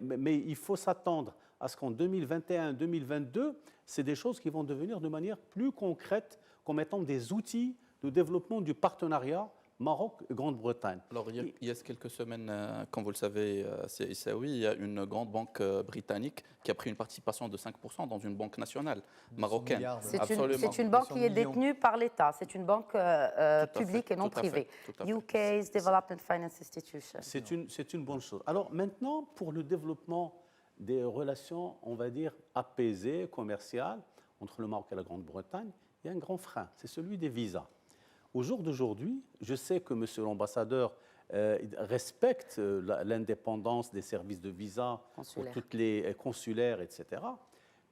mais il faut s'attendre à ce qu'en 2021-2022, c'est des choses qui vont devenir de manière plus concrète, comme étant des outils de développement du partenariat Maroc-Grande-Bretagne. Alors, il y a quelques semaines, comme vous le savez, il y a une grande banque britannique qui a pris une participation de 5% dans une banque nationale marocaine. C'est une banque qui est détenue par l'État. C'est une banque publique et non privée. UK's Development Finance Institution. C'est une bonne chose. Alors maintenant, pour le développement des relations, on va dire, apaisées, commerciales, entre le Maroc et la Grande-Bretagne, il y a un grand frein, c'est celui des visas. Au jour d'aujourd'hui, je sais que M. l'ambassadeur respecte l'indépendance des services de visa pour toutes les consulaires, etc.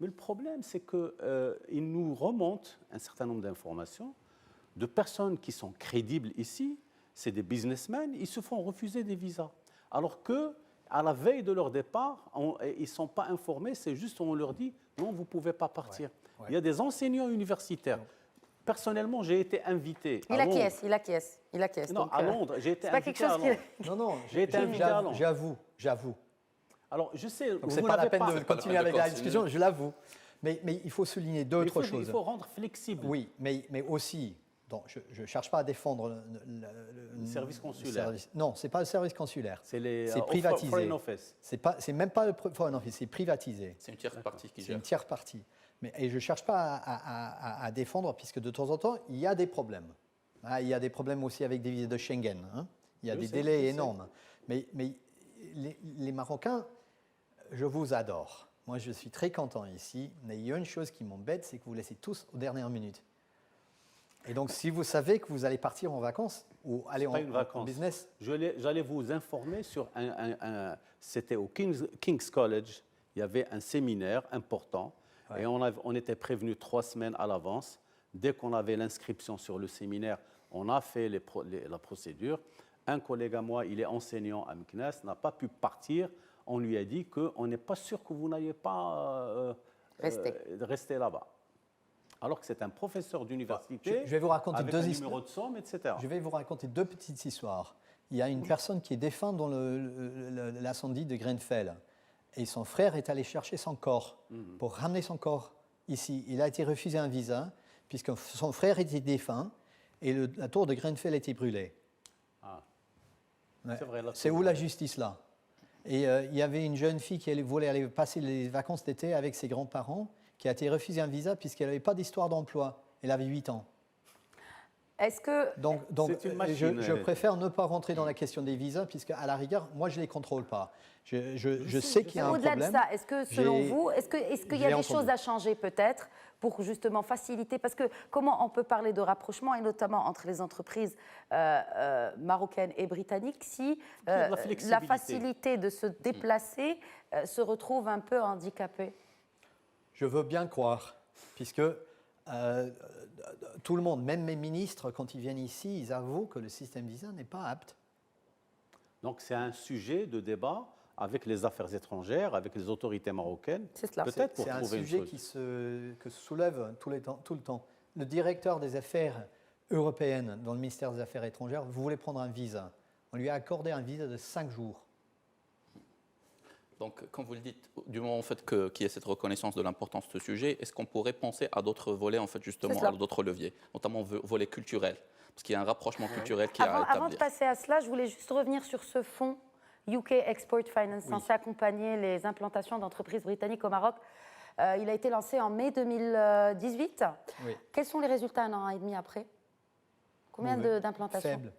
Mais le problème, c'est qu'il nous remonte un certain nombre d'informations de personnes qui sont crédibles ici, c'est des businessmen, ils se font refuser des visas. Alors qu'à la veille de leur départ, ils ne sont pas informés, c'est juste on leur dit « non, vous ne pouvez pas partir ». Il y a des enseignants universitaires. Personnellement, j'ai été invité à Londres. Il acquiesce. Non, à Londres, j'ai été invité à Londres. Non, j'ai été invité à Londres. J'avoue. Alors, je sais... Donc, ce n'est pas la peine de continuer avec la discussion, je l'avoue. Mais il faut souligner d'autres choses. Il faut rendre flexible. Oui, mais aussi... Donc, je ne cherche pas à défendre le service consulaire. Non, ce n'est pas le service consulaire. C'est privatisé. Foreign Office. C'est même pas le Foreign Office, c'est privatisé. C'est une tierce partie qui gère. C'est une tierce partie. Et je ne cherche pas à défendre, puisque de temps en temps, il y a des problèmes. Il y a des problèmes aussi avec des visas de Schengen. Il y a des délais énormes. Mais les Marocains, je vous adore. Moi, je suis très content ici. Mais il y a une chose qui m'embête, c'est que vous laissez tous aux dernières minutes. Et donc, si vous savez que vous allez partir en vacances ou aller en business... J'allais vous informer sur c'était au King's College, il y avait un séminaire important, et on était prévenus 3 semaines à l'avance. Dès qu'on avait l'inscription sur le séminaire, on a fait la procédure. Un collègue à moi, il est enseignant à Meknès, n'a pas pu partir. On lui a dit qu'on n'est pas sûr que vous n'ayez pas rester là-bas. Alors que c'est un professeur d'université, je vais vous raconter avec un numéro de somme, etc. Je vais vous raconter 2 petites histoires. Il y a une personne qui est défunte dans l'incendie de Grenfell. Et son frère est allé chercher son corps pour ramener son corps ici. Il a été refusé un visa puisque son frère était défunt et la tour de Grenfell était brûlée. C'est vrai. C'est où la justice là? Et il y avait une jeune fille qui voulait aller passer les vacances d'été avec ses grands-parents, qui a été refusé un visa puisqu'elle n'avait pas d'histoire d'emploi. Elle avait 8 ans. Est-ce que... Donc C'est une machine. je préfère ne pas rentrer dans la question des visas, puisque à la rigueur, moi, je ne les contrôle pas. Je sais qu'il y a un Au-delà problème. de ça, est-ce que selon J'ai- vous, est-ce qu'il y a j'ai des entendu. choses à changer peut-être pour justement faciliter, parce que comment on peut parler de rapprochement, et notamment entre les entreprises marocaines et britanniques, si la la flexibilité. facilité de se déplacer se retrouve un peu handicapée? Je veux bien croire, puisque tout le monde, même mes ministres, quand ils viennent ici, ils avouent que le système visa n'est pas apte. Donc c'est un sujet de débat avec les affaires étrangères, avec les autorités marocaines. C'est cela. Peut-être pour C'est un trouver une sujet chose. que se soulève tout le temps. Le directeur des affaires européennes dans le ministère des Affaires étrangères voulait prendre un visa. On lui a accordé un visa de 5 jours. Donc, quand vous le dites, du moment en fait, qu'il y ait cette reconnaissance de l'importance de ce sujet, est-ce qu'on pourrait penser à d'autres volets, en fait, justement, à d'autres leviers, notamment volet culturel? Parce qu'il y a un rapprochement culturel qui est à Avant de établir. passer à cela, je voulais juste revenir sur ce fonds UK Export Finance censé accompagner les implantations d'entreprises britanniques au Maroc. Il a été lancé en mai 2018. Oui. Quels sont les résultats un an et demi après? Combien d'implantations? Faible.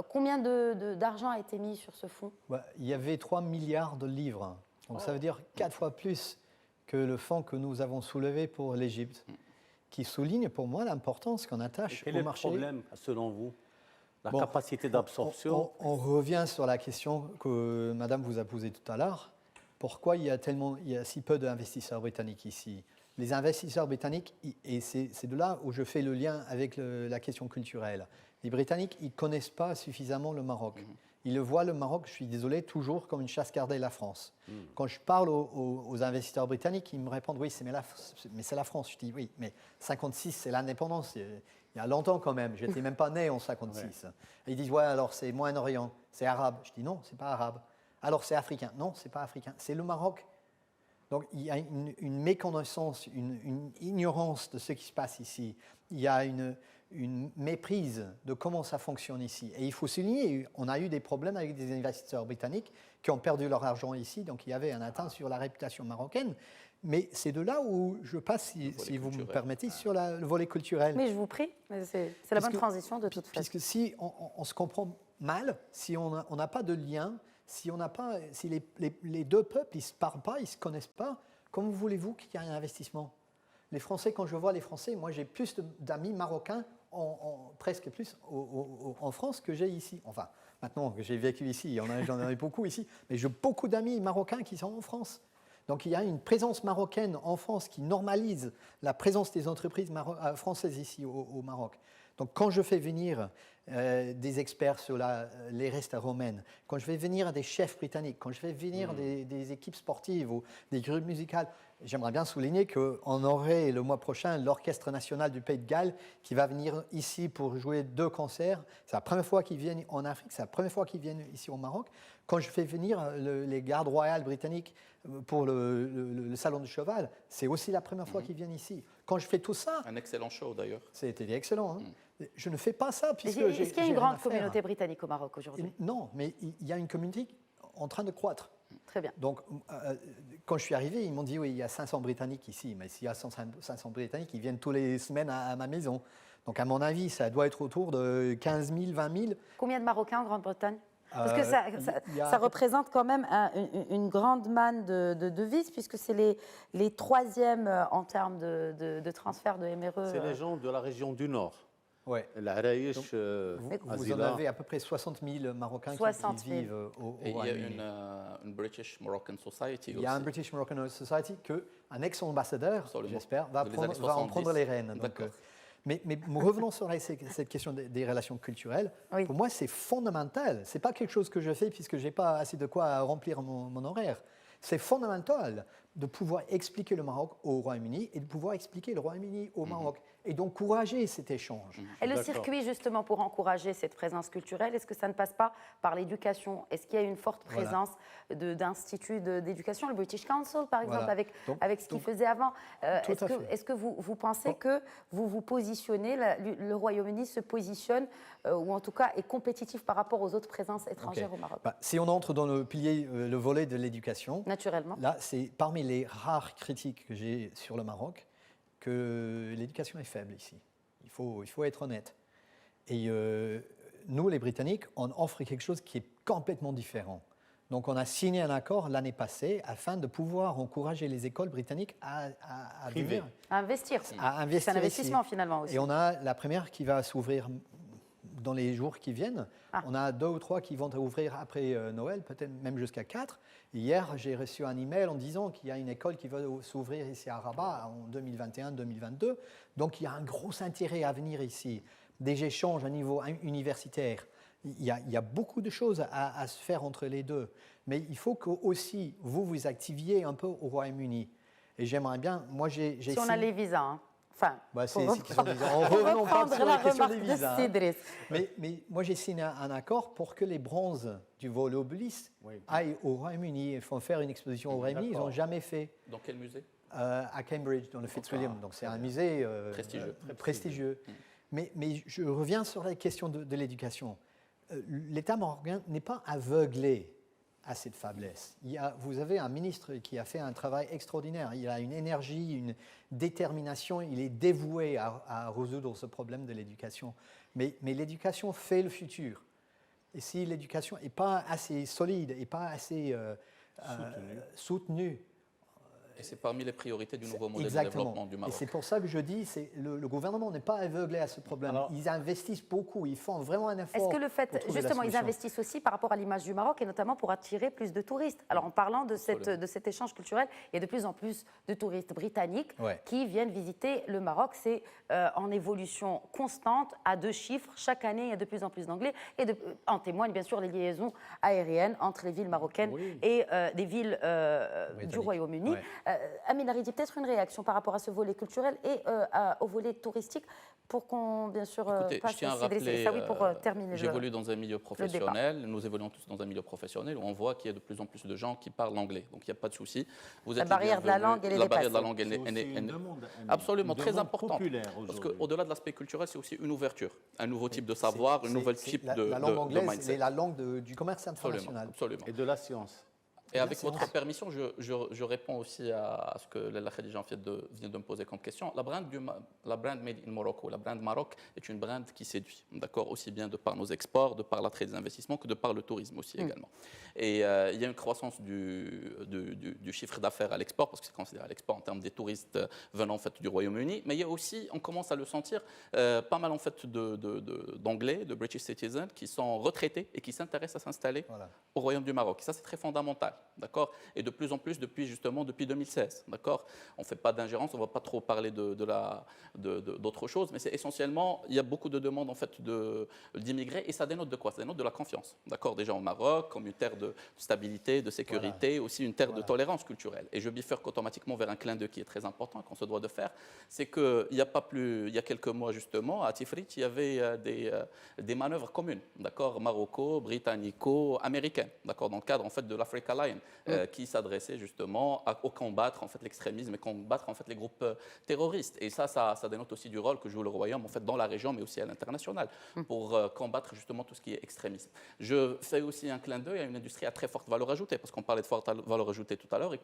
Combien d'argent a été mis sur ce fonds? Il y avait 3 milliards de livres. Donc ça veut dire 4 fois plus que le fonds que nous avons soulevé pour l'Égypte, qui souligne pour moi l'importance qu'on attache Quel au est le marché. problème, selon vous? La Bon, capacité d'absorption. On revient sur la question que Madame vous a posée tout à l'heure. Pourquoi il y a si peu d'investisseurs britanniques ici? Les investisseurs britanniques, et c'est de là où je fais le lien avec la question culturelle, les Britanniques, ils ne connaissent pas suffisamment le Maroc. Ils le voient, le Maroc, je suis désolé, toujours comme une chasse gardée la France. Quand je parle aux investisseurs britanniques, ils me répondent, oui, mais c'est la France. Je dis, oui, mais 56, c'est l'indépendance. Il y a longtemps quand même, je n'étais même pas né en 56. Et ils disent, ouais, alors c'est Moyen-Orient, c'est arabe. Je dis, non, c'est pas arabe. Alors c'est africain. Non, c'est pas africain, c'est le Maroc. Donc il y a une méconnaissance, une ignorance de ce qui se passe ici. Il y a une méprise de comment ça fonctionne ici. Et il faut souligner, on a eu des problèmes avec des investisseurs britanniques qui ont perdu leur argent ici, donc il y avait un atteint sur la réputation marocaine. Mais c'est de là où je passe, si vous me permettez, sur le volet culturel. Mais je vous prie, c'est la bonne transition de toute façon. Puisque si on se comprend mal, si on n'a pas de lien, si les deux peuples ne se parlent pas, ils ne se connaissent pas, comment voulez-vous qu'il y ait un investissement? Les Français, quand je vois les Français, moi j'ai plus d'amis marocains, presque plus en France que j'ai ici. Enfin, maintenant que j'ai vécu ici, j'en ai beaucoup ici, mais j'ai beaucoup d'amis marocains qui sont en France. Donc il y a une présence marocaine en France qui normalise la présence des entreprises françaises ici au Maroc. Donc quand je fais venir des experts sur les restes romaines, quand je fais venir des chefs britanniques, quand je fais venir des équipes sportives ou des groupes musicaux, j'aimerais bien souligner qu'on aurait le mois prochain l'Orchestre national du Pays de Galles qui va venir ici pour jouer 2 concerts. C'est la première fois qu'ils viennent en Afrique, c'est la première fois qu'ils viennent ici au Maroc. Quand je fais venir les gardes royales britanniques pour le salon du cheval, c'est aussi la première fois qu'ils viennent ici. Quand je fais tout ça... Un excellent show d'ailleurs. C'était excellent. Hein. Je ne fais pas ça puisque Est-ce qu'il y a une grande communauté britannique au Maroc aujourd'hui? Non, mais il y a une communauté en train de croître. Très bien. Donc, quand je suis arrivé, ils m'ont dit, oui, il y a 500 Britanniques ici. Mais s'il y a 500 Britanniques, ils viennent toutes les semaines à ma maison. Donc, à mon avis, ça doit être autour de 15 000, 20 000. Combien de Marocains en Grande-Bretagne? Parce que y a- ça représente quand même une grande manne de devises, puisque c'est les troisièmes en termes de transfert de MRE. C'est les gens de la région du Nord. Ouais. L'Araïch, Vous en Azila. avez à peu près 60 000 Marocains 60 qui 000. vivent au Et il y a Royaume-Uni. une British Moroccan Society Il y a un aussi. British Moroccan Society qu'un ex-ambassadeur, Absolument. j'espère, va De les en années prendre 70. les rênes. Donc, D'accord. mais revenons sur cette question des relations culturelles. Oui. Pour moi, c'est fondamental. Ce n'est pas quelque chose que je fais puisque je n'ai pas assez de quoi remplir mon horaire. C'est fondamental de pouvoir expliquer le Maroc au Royaume-Uni et de pouvoir expliquer le Royaume-Uni au Maroc et d'encourager cet échange. Et le D'accord. circuit, justement, pour encourager cette présence culturelle, est-ce que ça ne passe pas par l'éducation? Est-ce qu'il y a une forte présence d'instituts d'éducation, le British Council, par exemple, Voilà. avec ce qu'il faisait avant? Tout à fait. Est-ce que vous pensez que vous positionnez, le Royaume-Uni se positionne, ou en tout cas est compétitif par rapport aux autres présences étrangères Ok. au Maroc? Si on entre dans le pilier, le volet de l'éducation, Naturellement. là, c'est parmi les rares critiques que j'ai sur le Maroc que l'éducation est faible ici. Il faut être honnête. Et nous, les Britanniques, on offre quelque chose qui est complètement différent. Donc, on a signé un accord l'année passée afin de pouvoir encourager les écoles britanniques à venir, À investir. à investir C'est un investissement ici. finalement aussi. Et on a la première qui va s'ouvrir dans les jours qui viennent. On a 2 ou 3 qui vont ouvrir après Noël, peut-être même jusqu'à 4. Hier, j'ai reçu un email en disant qu'il y a une école qui va s'ouvrir ici à Rabat en 2021-2022. Donc, il y a un gros intérêt à venir ici. Des échanges à niveau universitaire. Il y a beaucoup de choses à se faire entre les deux. Mais il faut que aussi vous vous activiez un peu au Royaume-Uni. Et j'aimerais bien, moi j'ai Si on a les visas, hein. Enfin, c'est pour une question de visa. En pour revenant pas reprendre sur la la question remarque des de visas. Cédric. Mais moi j'ai signé un accord pour que les bronzes du vol obélisque aillent au Royaume-Uni. Ils font faire une exposition au Royaume-Uni. Ils n'ont jamais fait. Dans quel musée? À Cambridge, dans le Fitzwilliam. Donc c'est un musée Prestigieux. très prestigieux. Mais je reviens sur la question de l'éducation. L'État marocain n'est pas aveuglé à cette faiblesse. Vous avez un ministre qui a fait un travail extraordinaire. Il a une énergie, une détermination. Il est dévoué à résoudre ce problème de l'éducation. Mais l'éducation fait le futur. Et si l'éducation n'est pas assez solide et pas assez soutenue, Et c'est parmi les priorités du nouveau modèle exactement. de développement du Maroc. Et c'est pour ça que je dis que le gouvernement n'est pas aveuglé à ce problème. Alors, ils investissent beaucoup, ils font vraiment un effort. Est-ce que le fait, pour trouver la justement, ils solution. investissent aussi par rapport à l'image du Maroc et notamment pour attirer plus de touristes? Alors, en parlant de cet échange culturel, il y a de plus en plus de touristes britanniques qui viennent visiter le Maroc. C'est en évolution constante, à 2 chiffres. Chaque année, il y a de plus en plus d'Anglais. Et en témoignent bien sûr les liaisons aériennes entre les villes marocaines et des villes du Royaume-Uni. Amine Laridi, peut-être une réaction par rapport à ce volet culturel et au volet touristique pour qu'on, bien sûr, Écoutez, passe je tiens à Cédric rappeler, Saoui pour terminer. j'évolue dans un milieu professionnel, nous évoluons tous dans un milieu professionnel où on voit qu'il y a de plus en plus de gens qui parlent l'anglais. Donc il n'y a pas de souci. La barrière de la langue, elle est dépassée. La barrière de la langue, elle est absolument très importante. Parce qu'au-delà de l'aspect culturel, c'est aussi une ouverture, un nouveau type de savoir, un nouvel type de mindset. La langue anglaise, c'est la langue du commerce international. Absolument. Et de la science. Et avec votre permission, je réponds aussi à ce que Lalla Khadija vient de me poser comme question. La brand Made in Morocco, la brand Maroc est une brand qui séduit, d'accord, aussi bien de par nos exports, de par l'attrait des investissements que de par le tourisme aussi également. Et il y a une croissance du chiffre d'affaires à l'export, parce que c'est considéré à l'export en termes des touristes venant en fait du Royaume-Uni, mais il y a aussi, on commence à le sentir, pas mal en fait d'Anglais, de British citizens qui sont retraités et qui s'intéressent à s'installer au Royaume du Maroc. Et ça, c'est très fondamental. D'accord. Et de plus en plus depuis 2016. D'accord. On ne fait pas d'ingérence, on ne va pas trop parler d'autre chose, mais c'est essentiellement, il y a beaucoup de demandes en fait d'immigrés et ça dénote de quoi? Ça dénote de la confiance. D'accord. Déjà au Maroc, comme une terre de stabilité, de sécurité, aussi une terre de tolérance culturelle. Et je bifurque automatiquement vers un clin d'œil qui est très important qu'on se doit de faire. C'est qu'il y a quelques mois justement, à Tifrit, il y avait des manœuvres communes. D'accord. Britannico-américaines. D'accord. Dans le cadre en fait de l'Africa Line. Qui s'adressait justement à combattre en fait l'extrémisme et combattre en fait les groupes terroristes. Et ça dénote aussi du rôle que joue le Royaume en fait dans la région, mais aussi à l'international, pour combattre justement tout ce qui est extrémisme. Je fais aussi un clin d'œil à une industrie à très forte valeur ajoutée, parce qu'on parlait de forte valeur ajoutée tout à l'heure et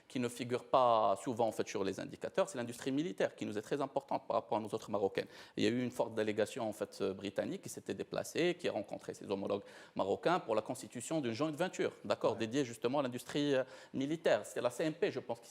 qui ne figure pas souvent en fait sur les indicateurs. C'est l'industrie militaire qui nous est très importante par rapport à nos autres Marocaines. Il y a eu une forte délégation en fait britannique qui s'était déplacée, qui a rencontré ses homologues marocains pour la constitution d'une joint venture, d'accord, dédiée justement à l'industrie militaire. C'est la CMP, je pense, qui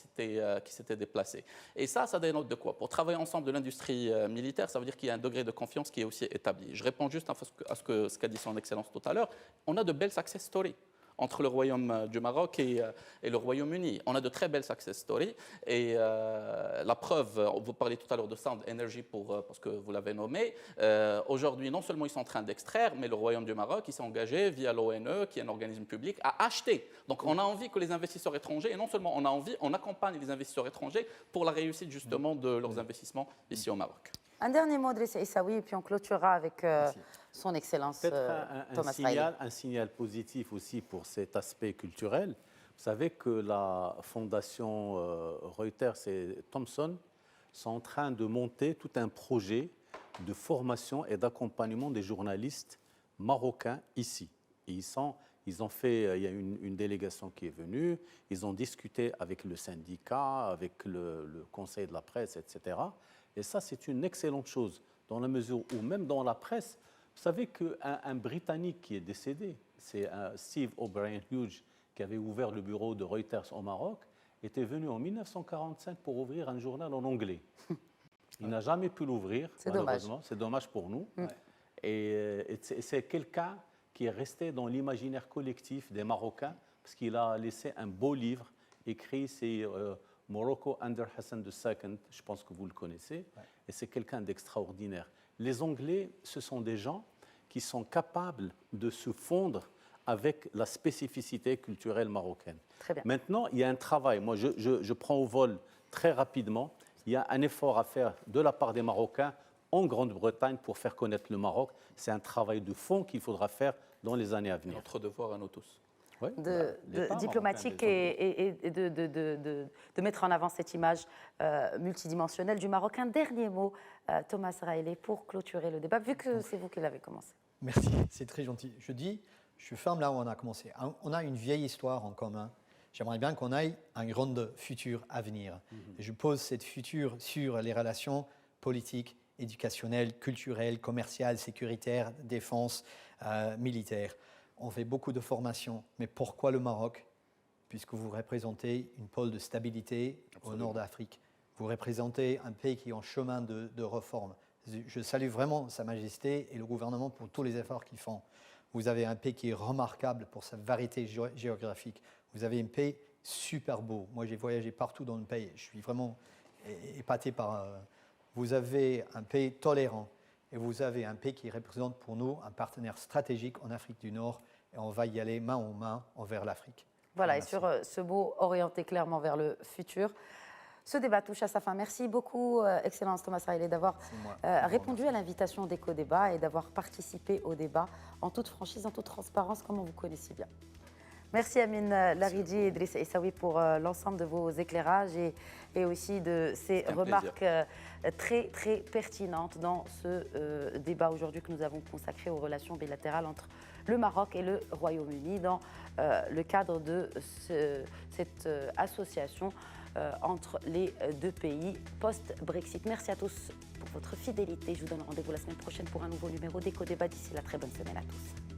s'était déplacée. Et ça dénote de quoi? Pour travailler ensemble de l'industrie militaire, ça veut dire qu'il y a un degré de confiance qui est aussi établi. Je réponds juste à ce qu'a dit son Excellence tout à l'heure. On a de belles success stories entre le Royaume du Maroc et le Royaume-Uni. On a de très belles success stories. Et la preuve, vous parliez tout à l'heure de Sound Energy parce que vous l'avez nommé. Aujourd'hui, non seulement ils sont en train d'extraire, mais le Royaume du Maroc, il s'est engagé via l'ONE, qui est un organisme public, à acheter. Donc on a envie que les investisseurs étrangers, et non seulement on a envie, on accompagne les investisseurs étrangers pour la réussite justement de leurs investissements ici au Maroc. Un dernier mot de Saoui et puis on clôturera avec son Excellence Thomas Riley. Un signal positif aussi pour cet aspect culturel. Vous savez que la fondation Reuters et Thomson sont en train de monter tout un projet de formation et d'accompagnement des journalistes marocains ici. Et ils ont fait, il y a une délégation qui est venue, ils ont discuté avec le syndicat, avec le conseil de la presse, etc. Et ça, c'est une excellente chose, dans la mesure où même dans la presse, Vous savez qu'un Britannique qui est décédé, c'est Steve O'Brien Hughes, qui avait ouvert le bureau de Reuters au Maroc, était venu en 1945 pour ouvrir un journal en anglais. Il n'a jamais pu l'ouvrir, malheureusement. C'est dommage pour nous. Et c'est quelqu'un qui est resté dans l'imaginaire collectif des Marocains, parce qu'il a laissé un beau livre écrit, c'est Morocco under Hassan II, je pense que vous le connaissez, et c'est quelqu'un d'extraordinaire. Les Anglais, ce sont des gens qui sont capables de se fondre avec la spécificité culturelle marocaine. Très bien. Maintenant, il y a un travail. Moi, je prends au vol très rapidement. Il y a un effort à faire de la part des Marocains en Grande-Bretagne pour faire connaître le Maroc. C'est un travail de fond qu'il faudra faire dans les années à venir. Notre devoir à nous tous. Oui, diplomatique et de mettre en avant cette image multidimensionnelle du Maroc. Un dernier mot, Thomas Raillet, pour clôturer le débat, vu que c'est vous qui l'avez commencé. Merci, c'est très gentil. Je ferme là où on a commencé. On a une vieille histoire en commun. J'aimerais bien qu'on aille un grand futur à venir. Et je pose cette futur sur les relations politiques, éducationnelles, culturelles, commerciales, sécuritaires, défense, militaires. On fait beaucoup de formations, mais pourquoi le Maroc? Puisque vous représentez une pôle de stabilité au nord d'Afrique. Vous représentez un pays qui est en chemin de réforme. Je salue vraiment Sa Majesté et le gouvernement pour tous les efforts qu'ils font. Vous avez un pays qui est remarquable pour sa variété géographique. Vous avez un pays super beau. Moi, j'ai voyagé partout dans le pays. Je suis vraiment épaté par... Vous avez un pays tolérant. Et vous avez un pays qui représente pour nous un partenaire stratégique en Afrique du Nord. Et on va y aller main en main envers l'Afrique. Voilà, Merci. et sur ce mot orienté clairement vers le futur, ce débat touche à sa fin. Merci beaucoup, Excellence Thomas Raillet, d'avoir répondu à l'invitation d'Eco-Débat et d'avoir participé au débat en toute franchise, en toute transparence, comme on vous connaît si bien. Merci Amine Laridji et Idriss Essaoui pour l'ensemble de vos éclairages et aussi de ces remarques très, très pertinentes dans ce débat aujourd'hui que nous avons consacré aux relations bilatérales entre le Maroc et le Royaume-Uni dans le cadre de cette association entre les deux pays post-Brexit. Merci à tous pour votre fidélité. Je vous donne rendez-vous la semaine prochaine pour un nouveau numéro d'Eco-Débat. D'ici là, très bonne semaine à tous.